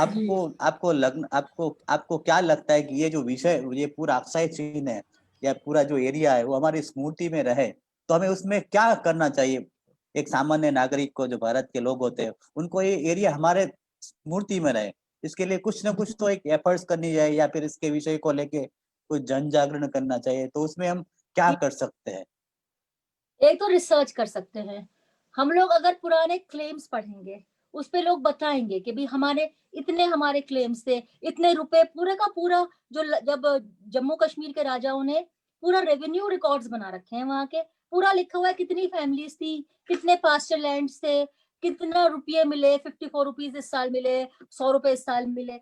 आपको क्या लगता है कि ये जो विषय, ये पूरा अक्साई चीन है या पूरा जो एरिया है वो हमारी स्मृति में रहे, तो हमें उसमें क्या करना चाहिए? एक सामान्य नागरिक को, जो भारत के लोग होते हैं, उनको ये एरिया हमारे स्मृति में रहे, इसके लिए कुछ ना कुछ तो एक एफर्ट्स करनी चाहिए, या फिर इसके विषय को लेके कुछ जन जागरण करना चाहिए। तो उसमें हम क्या कर सकते हैं? एक तो रिसर्च कर सकते हैं हम लोग। अगर पुराने क्लेम्स पढ़ेंगे, उस पे लोग बताएंगे कि भी हमारे क्लेम्स थे, इतने रुपए, पूरे का पूरा जो जब जम्मू कश्मीर के राजाओं ने पूरा रेवेन्यू रिकॉर्ड्स बना रखे हैं वहां के, पूरा लिखा हुआ है कितनी फैमिलीज थी, कितने पास्चर लैंड्स थे, कितना रुपये मिले, 54 रुपीज इस साल मिले, 100 रुपए इस साल मिले।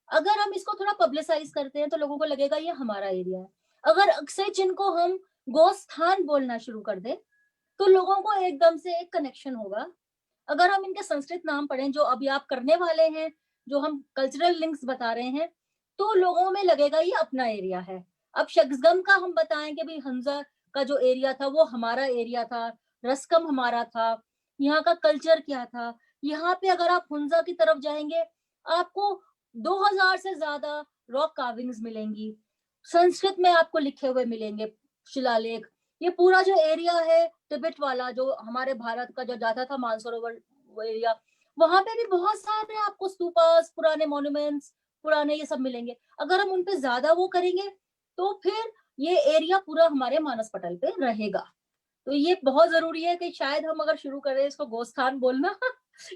अगर हम इसको थोड़ा पब्लिसाइज करते हैं तो लोगों को लगेगा ये हमारा एरिया है। अगर अक्सर जिनको हम गोस्थान बोलना शुरू कर दें तो लोगों को एकदम से एक कनेक्शन होगा। अगर हम इनके संस्कृत नाम पढ़ें, जो अभी आप करने वाले हैं, जो हम कल्चरल लिंक्स बता रहे हैं, तो लोगों में लगेगा ये अपना एरिया है। अब शक्सगम का हम बताएं कि भाई हंजा का जो एरिया था वो हमारा एरिया था, रस्कम हमारा था, यहाँ का कल्चर क्या था। यहाँ पे अगर आप हुंजा की तरफ जाएंगे, आपको 2000 से ज्यादा रॉक कार्विंग्स मिलेंगी, संस्कृत में आपको लिखे हुए मिलेंगे शिलालेख। ये पूरा जो एरिया है तिब्बत वाला, जो हमारे भारत का जो जाता था मानसरोवर एरिया, वहां पे भी बहुत सारे आपको स्तूपास, पुराने मॉन्यूमेंट्स, पुराने ये सब मिलेंगे। अगर हम उनपे ज्यादा वो करेंगे तो फिर ये एरिया पूरा हमारे मानस पटल पे रहेगा। तो ये बहुत जरूरी है कि शायद हम अगर शुरू करें इसको गोस्थान बोलना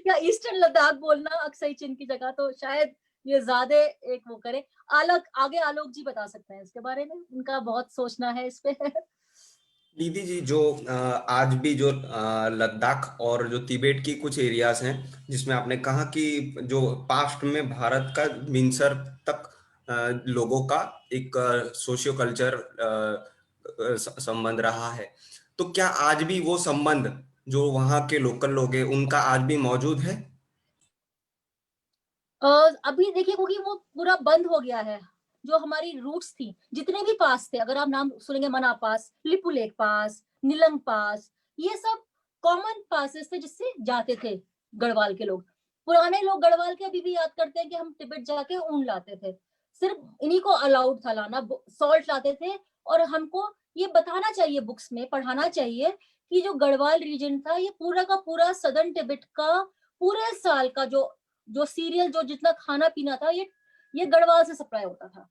या ईस्टर्न लद्दाख बोलना अक्सई चिन की जगह, तो शायद ये ज्यादा एक वो करे। आगे आलोक जी बता सकते हैं इसके बारे में, उनका बहुत सोचना है इस पे। दीदी जी, जो आज भी जो लद्दाख और जो तिबेट की कुछ एरियाज हैं, जिसमें आपने कहा कि जो पास्ट में भारत का मिंसर तक लोगों का एक सोशियो कल्चर संबंध रहा है, तो क्या आज भी वो संबंध जो वहाँ के लोकल लोग हैं उनका आज भी मौजूद है? अभी देखिए, क्योंकि वो पूरा बंद हो गया है। जो हमारी रूट्स थी, जितने भी पास थे, अगर आप नाम सुनेंगे, मना पास, लिपुलेख पास, नीलंग पास, ये सब कॉमन पासेस थे जिससे जाते थे गढ़वाल के लोग। पुराने लोग गढ़वाल के अभी भी याद करते हैं कि हम तिब्बत जाके ऊन लाते थे, सिर्फ इन्हीं को अलाउड था लाना, सॉल्ट लाते थे। और हमको ये बताना चाहिए, बुक्स में पढ़ाना चाहिए कि जो गढ़वाल रीजन था, ये पूरा का पूरा सदर्न तिब्बत का पूरे साल का जो सीरियल, जो जितना खाना पीना था, ये गढ़वाल से सप्लाई होता था।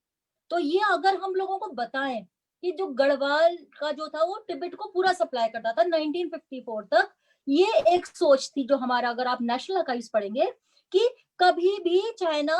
तो ये अगर हम लोगों को बताएं कि जो गढ़वाल का जो था वो तिब्बत को पूरा सप्लाई करता था 1954 तक, ये एक सोच थी जो हमारा, अगर आप नेशनल आर्काइव्स पढ़ेंगे, कि कभी भी चाइना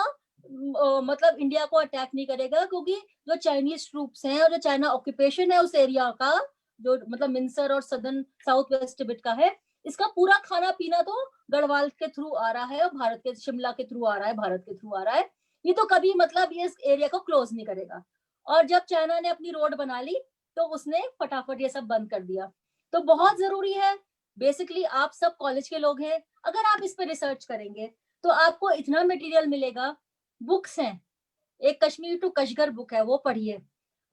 मतलब इंडिया को अटैक नहीं करेगा, क्योंकि जो चाइनीज ट्रूप्स हैं और जो चाइना ऑक्यूपेशन है उस एरिया का, जो मतलब मिंसर और सदर्न साउथ वेस्ट तिब्बत का है, इसका पूरा खाना पीना तो गढ़वाल के थ्रू आ रहा है, और भारत के, शिमला के थ्रू आ रहा है, भारत के थ्रू आ रहा है। ये तो कभी मतलब ये इस एरिया को क्लोज नहीं करेगा। और जब चाइना ने अपनी रोड बना ली तो उसने फटाफट ये सब बंद कर दिया। तो बहुत जरूरी है, बेसिकली आप सब कॉलेज के लोग हैं, अगर आप इस पे रिसर्च करेंगे तो आपको इतना मटेरियल मिलेगा। बुक्स हैं, एक कश्मीर टू कशगर बुक है, वो पढ़िए,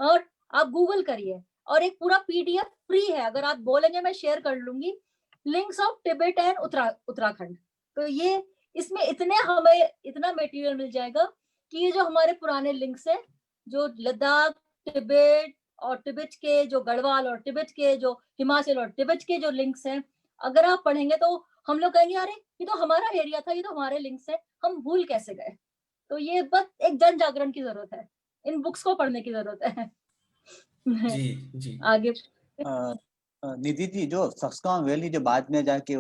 और आप गूगल करिए, और एक पूरा पीडीएफ फ्री है, अगर आप बोलेंगे मैं शेयर कर लूंगी, links of Tibet and Uttarakhand. तो ये इसमें हमें इतना मटेरियल मिल जाएगा कि ये जो हमारे पुराने लिंक्स है, जो लद्दाख, तिब्बत और तिब्बत के जो गढ़वाल और तिब्बत के जो हिमाचल और तिब्बत के जो लिंक्स हैं, अगर आप पढ़ेंगे तो हम लोग कहेंगे अरे ये तो हमारा एरिया था, ये तो हमारे लिंक्स है, हम भूल कैसे गए। तो ये बस एक जन जागरण की जरूरत है, इन बुक्स को पढ़ने की जरूरत है। जी जी आगे निधि जी, जो सक्सकाम वैली जो बाद में जाके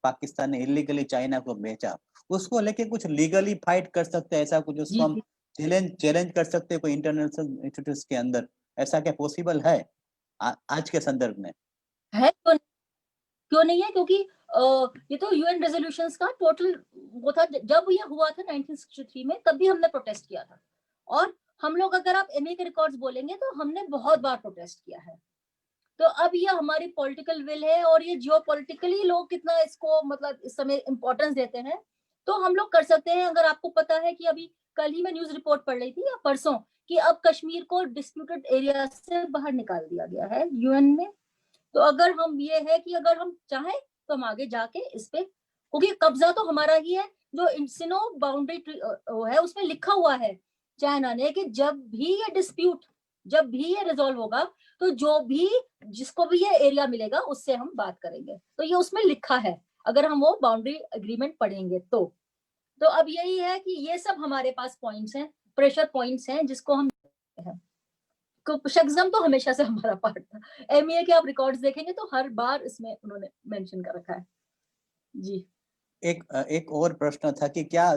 पाकिस्तान ने इलीगली चाइना को बेचा, उसको लेके कुछ लीगली फाइट कर सकते हैं, ऐसा कुछ उसको हम चैलेंज कर सकते हैं कोई इंटरनेशनल इंस्टीट्यूट्स के अंदर, ऐसा क्या पॉसिबल है आज के संदर्भ में? है क्यों नहीं है, क्योंकि ये तो यूएन रेजोल्यूशंस का टोटल वो था। जब ये हुआ था 1963 में, तब भी हमने प्रोटेस्ट किया था। और हम लोग, अगर आप एमए के रिकॉर्ड्स बोलेंगे तो हमने बहुत बार प्रोटेस्ट किया है। तो अब ये हमारी पॉलिटिकल विल है, और ये जियोपॉलिटिकली लोग कितना इसको मतलब इस समय इंपॉर्टेंस देते हैं, तो हम लोग कर सकते हैं। अगर आपको पता है कि अभी कल ही मैं न्यूज रिपोर्ट पढ़ रही थी या परसों, कि अब कश्मीर को डिस्प्यूटेड एरिया से बाहर निकाल दिया गया है यूएन में। तो अगर हम ये है कि अगर हम चाहें तो हम आगे जाके इस पे, क्योंकि कब्जा तो हमारा ही है, जो इंसिनो बाउंड्री है उसमें लिखा हुआ है चाइना ने कि जब भी ये रिजॉल्व होगा, तो जो भी जिसको भी ये एरिया मिलेगा उससे हम बात करेंगे। तो ये उसमें लिखा है, अगर हम वो बाउंड्री एग्रीमेंट पढ़ेंगे तो अब यही है कि ये सब हमारे पास पॉइंट्स हैं, प्रेशर पॉइंट्स हैं, जिसको हम शक्जम तो हमेशा से हमारा पार्ट था। एमए के आप रिकॉर्ड्स देखेंगे तो हर बार इसमें उन्होंने मेंशन कर रखा है। जी एक और प्रश्न था कि क्या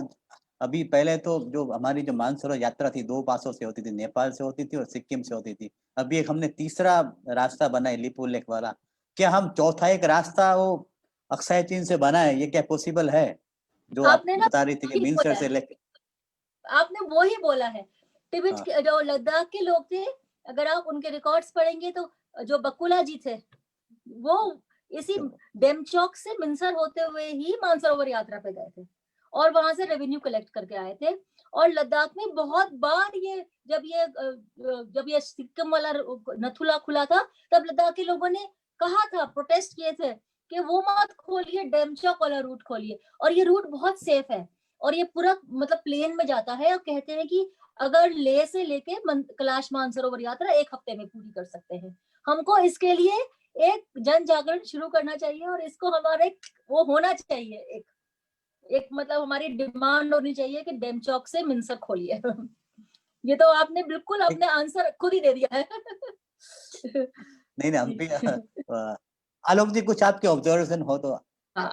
अभी पहले तो जो हमारी जो मानसरोवर यात्रा थी 2 पासों से होती थी, नेपाल से होती थी और सिक्किम से होती थी। अभी एक हमने तीसरा रास्ता बनाया लिपू लेक वाला, क्या हम चौथा एक रास्ता वो अक्साई चीन से बनाए, ये क्या पॉसिबल है? जो आप आपने ना बता रही थी कि मिनसर से लेके, आपने वो ही बोला है। तिब्बत हाँ। के जो लद्दाख के लोग थे, अगर आप उनके रिकॉर्ड्स पढ़ेंगे तो जो बकुला जी थे, वो इसी डेमचौक से मिनसर होते हुए ही मानसरोवर यात्रा पे गए थे, और वहां से रेवेन्यू कलेक्ट करके आए थे। और लद्दाख में बहुत बार ये जब ये सिक्किम वाला नथुला खुला था, तब लद्दाख के लोगों ने कहा था, प्रोटेस्ट किए थे कि वो मत खोलिए, डेमचौक वाला रूट खोलिए। और ये रूट बहुत सेफ है, और ये पूरा मतलब प्लेन में जाता है, और कहते हैं कि अगर ले से लेके कैलाश मानसरोवर यात्रा 1 हफ्ते में पूरी कर सकते हैं। हमको इसके लिए एक जन जागरण शुरू करना चाहिए, और इसको हमारे वो होना चाहिए, एक मतलब हमारी डिमांड होनी चाहिए कि डेमचौक से मिनसर खोलिए। ये तो आपने बिल्कुल अपने आंसर खुद ही दे दिया है। नहीं हम भी आलोक जी कुछ आपके ऑब्जर्वेशन हो तो? हाँ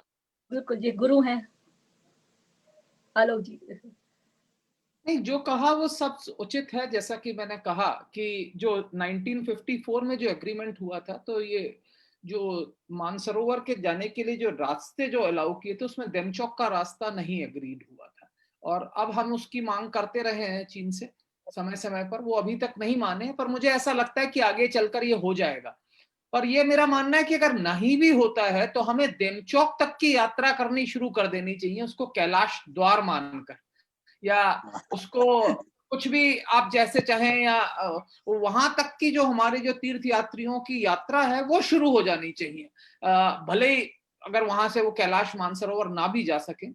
बिल्कुल जी, गुरु हैं आलोक जी। नहीं, जो कहा वो सब उचित है। जैसा कि मैंने कहा कि जो 1954 में जो एग्रीमेंट हुआ था, तो ये जो मानसरोवर के जाने के लिए जो रास्ते जो अलाउ किए थे, उसमें डेमचौक का रास्ता नहीं एग्रीड हुआ था। और अब हम उसकी मांग करते रहे हैं चीन से समय समय पर, वो अभी तक नहीं माने। पर मुझे ऐसा लगता है कि आगे चलकर ये हो जाएगा। पर ये मेरा मानना है कि अगर नहीं भी होता है तो हमें डेमचौक तक की यात्रा करनी शुरू कर देनी चाहिए, उसको कैलाश द्वार मानकर, या उसको कुछ भी आप जैसे चाहें, या वहां तक की जो हमारे जो तीर्थ यात्रियों की यात्रा है वो शुरू हो जानी चाहिए। भले ही अगर वहां से वो कैलाश मानसरोवर ना भी जा सके,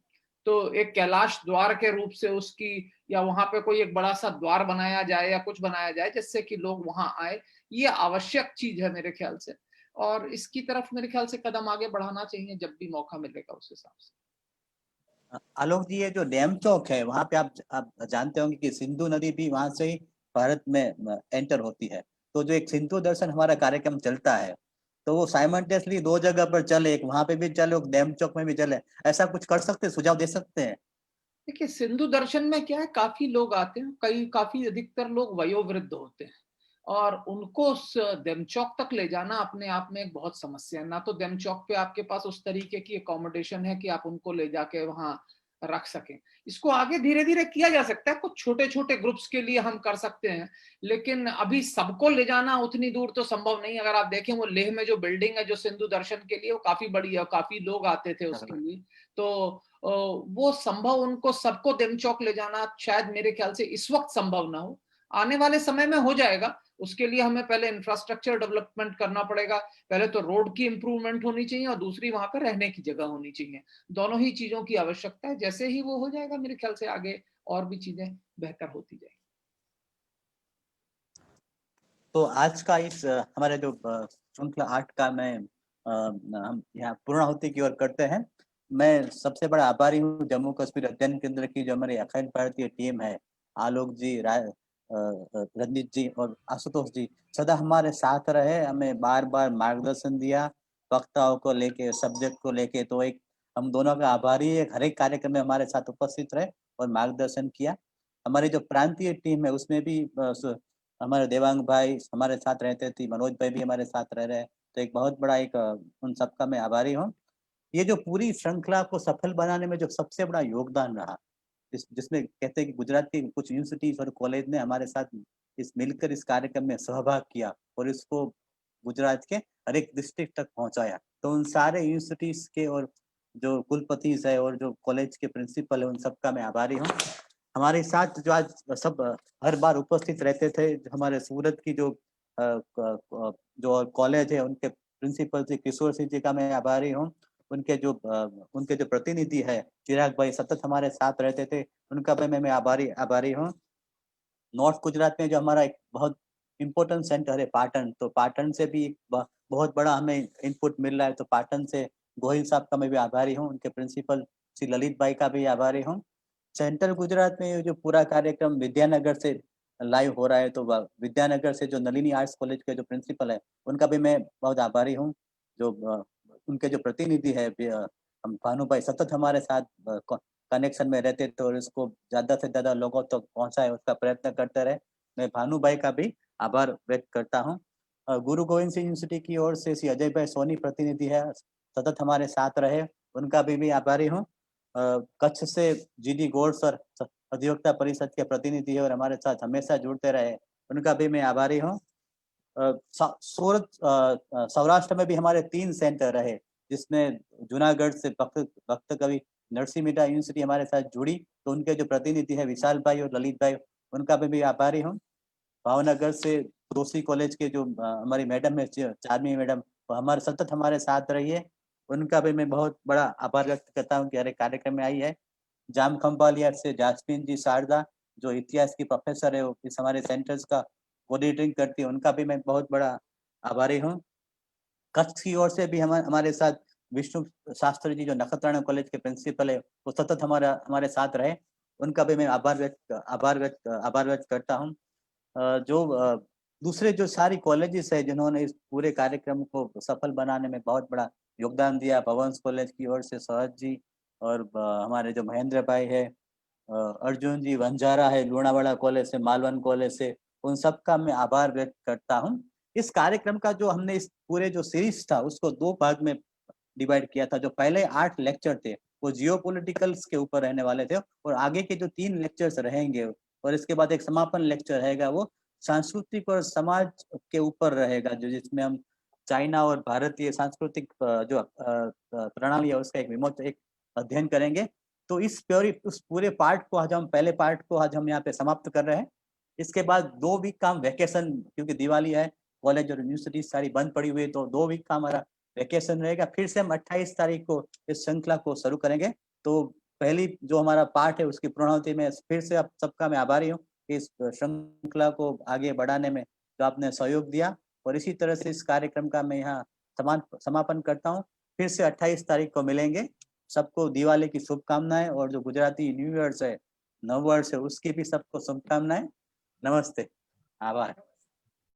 तो एक कैलाश द्वार के रूप से उसकी, या वहां पे कोई एक बड़ा सा द्वार बनाया जाए या कुछ बनाया जाए जिससे कि लोग वहां आए। ये आवश्यक चीज है मेरे ख्याल से, और इसकी तरफ मेरे ख्याल से कदम आगे बढ़ाना चाहिए जब भी मौका मिलेगा उस हिसाब से। आलोक जी, ये जो डेमचौक है वहां पे आप जानते होंगे कि सिंधु नदी भी वहां से ही भारत में एंटर होती है। तो जो एक सिंधु दर्शन हमारा कार्यक्रम चलता है, तो वो साइमल्टेनियसली 2 जगह पर चले, एक वहां पे भी चले, एक डेमचौक में भी चले, ऐसा कुछ कर सकते हैं, सुझाव दे सकते हैं? देखिए, सिंधु दर्शन में क्या है, काफी लोग आते हैं, काफी अधिकतर लोग वयोवृद्ध होते हैं, और उनको उस डेमचौक तक ले जाना अपने आप में एक बहुत समस्या है। ना तो डेमचौक पे आपके पास उस तरीके की अकोमोडेशन है कि आप उनको ले जाके वहां रख सकें। इसको आगे धीरे धीरे किया जा सकता है, कुछ छोटे छोटे ग्रुप्स के लिए हम कर सकते हैं, लेकिन अभी सबको ले जाना उतनी दूर तो संभव नहीं। अगर आप देखें, वो लेह में जो बिल्डिंग है जो सिंधु दर्शन के लिए, वो काफी बड़ी है, काफी लोग आते थे उसके लिए। तो वो संभव, उनको सबको डेमचौक ले जाना शायद मेरे ख्याल से इस वक्त संभव ना हो। आने वाले समय में हो जाएगा। उसके लिए हमें पहले इंफ्रास्ट्रक्चर डेवलपमेंट करना पड़ेगा। पहले तो रोड की इंप्रूवमेंट होनी चाहिए और दूसरी वहां पर रहने की जगह होनी चाहिए। दोनों ही चीजों की आवश्यकता है। जैसे ही वो हो जाएगा मेरे ख्याल से आगे और भी चीजें बेहतर होती जाएगी। तो आज का इस हमारे जो श्रृंखला 8 का हम यहाँ पूर्णाहुति की ओर करते हैं। मैं सबसे बड़ा आभारी हूँ जम्मू कश्मीर अध्ययन केंद्र की जो हमारी अखिल भारतीय टीम है, आलोक जी, रंजीत जी और आशुतोष जी सदा हमारे साथ रहे, हमें बार-बार मार्गदर्शन दिया, वक्ताओं को लेके, सब्जेक्ट को लेके। तो एक हम दोनों का आभारी है, हर एक कार्यक्रम में हमारे साथ उपस्थित रहे और मार्गदर्शन किया। हमारी जो प्रांतीय टीम है उसमें भी हमारे देवांग भाई हमारे साथ रहते थे, मनोज भाई भी हमारे साथ रह रहे हैं। तो एक बहुत बड़ा उन सबका मैं आभारी हूँ। ये जो पूरी श्रृंखला को सफल बनाने में जो सबसे बड़ा योगदान रहा, जिसमें कहते हैं कि गुजरात की कुछ यूनिवर्सिटीज और कॉलेज ने हमारे साथ मिलकर इस कार्यक्रम में सहभाग किया और इसको गुजरात के हर एक डिस्ट्रिक्ट तक पहुंचाया। तो उन सारे यूनिवर्सिटीज के और जो कुलपतिज है और जो कॉलेज के प्रिंसिपल है, उन सबका मैं आभारी हूँ। हमारे साथ जो आज सब हर बार उपस्थित रहते थे, हमारे सूरत की जो कॉलेज है उनके प्रिंसिपल जी किशोर सिंह जी का मैं आभारी हूँ। उनके जो प्रतिनिधि है चिराग भाई सतत हमारे साथ रहते थे, उनका भी मैं आभारी हूँ। नॉर्थ गुजरात में जो हमारा एक बहुत इम्पोर्टेंट सेंटर है पाटन, तो पाटन से भी बहुत बड़ा हमें इनपुट मिल रहा है। तो पाटन से गोहिल साहब का मैं भी आभारी हूँ, उनके प्रिंसिपल श्री ललित भाई का भी आभारी हूँ। सेंट्रल गुजरात में ये जो पूरा कार्यक्रम विद्यानगर से लाइव हो रहा है, तो विद्यानगर से जो नलिनी आर्ट्स कॉलेज के जो प्रिंसिपल है उनका भी मैं बहुत आभारी हूँ। जो उनके जो प्रतिनिधि है भानु भाई सतत हमारे साथ कनेक्शन में रहते थे और इसको ज्यादा से ज्यादा लोगों तक पहुंचाए उसका प्रयत्न करते रहे। मैं भानु भाई का भी आभार व्यक्त करता हूँ। गुरु गोविंद सिंह यूनिवर्सिटी की ओर से श्री अजय भाई सोनी प्रतिनिधि है, सतत हमारे साथ रहे, उनका भी आभारी हूँ। कच्छ से जीडी गौड़ सर अधिवक्ता परिषद के प्रतिनिधि है और हमारे साथ हमेशा जुड़ते रहे, उनका भी मैं आभारी हूँ। सौराष्ट्र में भी हमारे 3 सेंटर रहे, जिसमें जूनागढ़ से भक्त कवि नरसिंह मेहता यूनिवर्सिटी हमारे साथ जुड़ी, तो उनके जो प्रतिनिधि है विशाल भाई और ललित भाई, उनका भी आभारी हूँ। भावनगर से दोषी कॉलेज के जो हमारी मैडम है चार्मी मैडम, वो हमारे सतत हमारे साथ रही है, उनका भी मैं बहुत बड़ा आभार व्यक्त करता हूँ कि हर एक कार्यक्रम में आई है। जाम खंबालिया से जासमीन जी शारदा जो इतिहास की प्रोफेसर है, वो इस हमारे सेंटर्स का कोऑर्डिनेटिंग करती है, उनका भी मैं बहुत बड़ा आभारी हूँ। कच्छ की ओर से भी हमारे साथ विष्णु शास्त्री जी जो नखत्राना कॉलेज के प्रिंसिपल है, वो सतत हमारे साथ रहे, उनका भी मैं आभार व्यक्त करता हूँ। दूसरे जो सारी कॉलेजेस है जिन्होंने इस पूरे कार्यक्रम को सफल बनाने में बहुत बड़ा योगदान दिया, भवंस कॉलेज की ओर से सहज जी और हमारे जो महेंद्र भाई है, अर्जुन जी वंजारा है लुणावाड़ा कॉलेज से, मालवन कॉलेज से, उन सब का मैं आभार व्यक्त करता हूँ। इस कार्यक्रम का जो हमने इस पूरे जो सीरीज था उसको 2 भाग में डिवाइड किया था। जो पहले 8 लेक्चर थे वो जियोपॉलिटिकल्स के ऊपर रहने वाले थे और आगे के जो 3 लेक्चर्स रहेंगे और इसके बाद एक समापन लेक्चर रहेगा वो सांस्कृतिक और समाज के ऊपर रहेगा, जो जिसमें हम चाइना और भारतीय सांस्कृतिक जो प्रणाली है उसका एक अध्ययन करेंगे। तो उस पूरे पार्ट को आज हम पहले पार्ट को आज हम यहाँ पे समाप्त कर रहे हैं। इसके बाद 2 वीक का हम वैकेशन, क्योंकि दिवाली है, कॉलेज और यूनिवर्सिटी सारी बंद पड़ी हुई है, तो 2 वीक का हमारा वैकेशन रहेगा। फिर से हम 28 तारीख को इस श्रृंखला को शुरू करेंगे। तो पहली जो हमारा पार्ट है उसकी पूर्णाहुति में फिर से आप सबका मैं आभारी हूँ कि इस श्रृंखला को आगे बढ़ाने में जो आपने सहयोग दिया, और इसी तरह से इस कार्यक्रम का मैं यहाँ समापन करता हूँ। फिर से 28 तारीख को मिलेंगे। सबको दिवाली की शुभकामनाएं और जो गुजराती न्यू ईयर्स है, नव वर्ष है, उसकी भी सबको शुभकामनाएं। नमस्ते, आभार।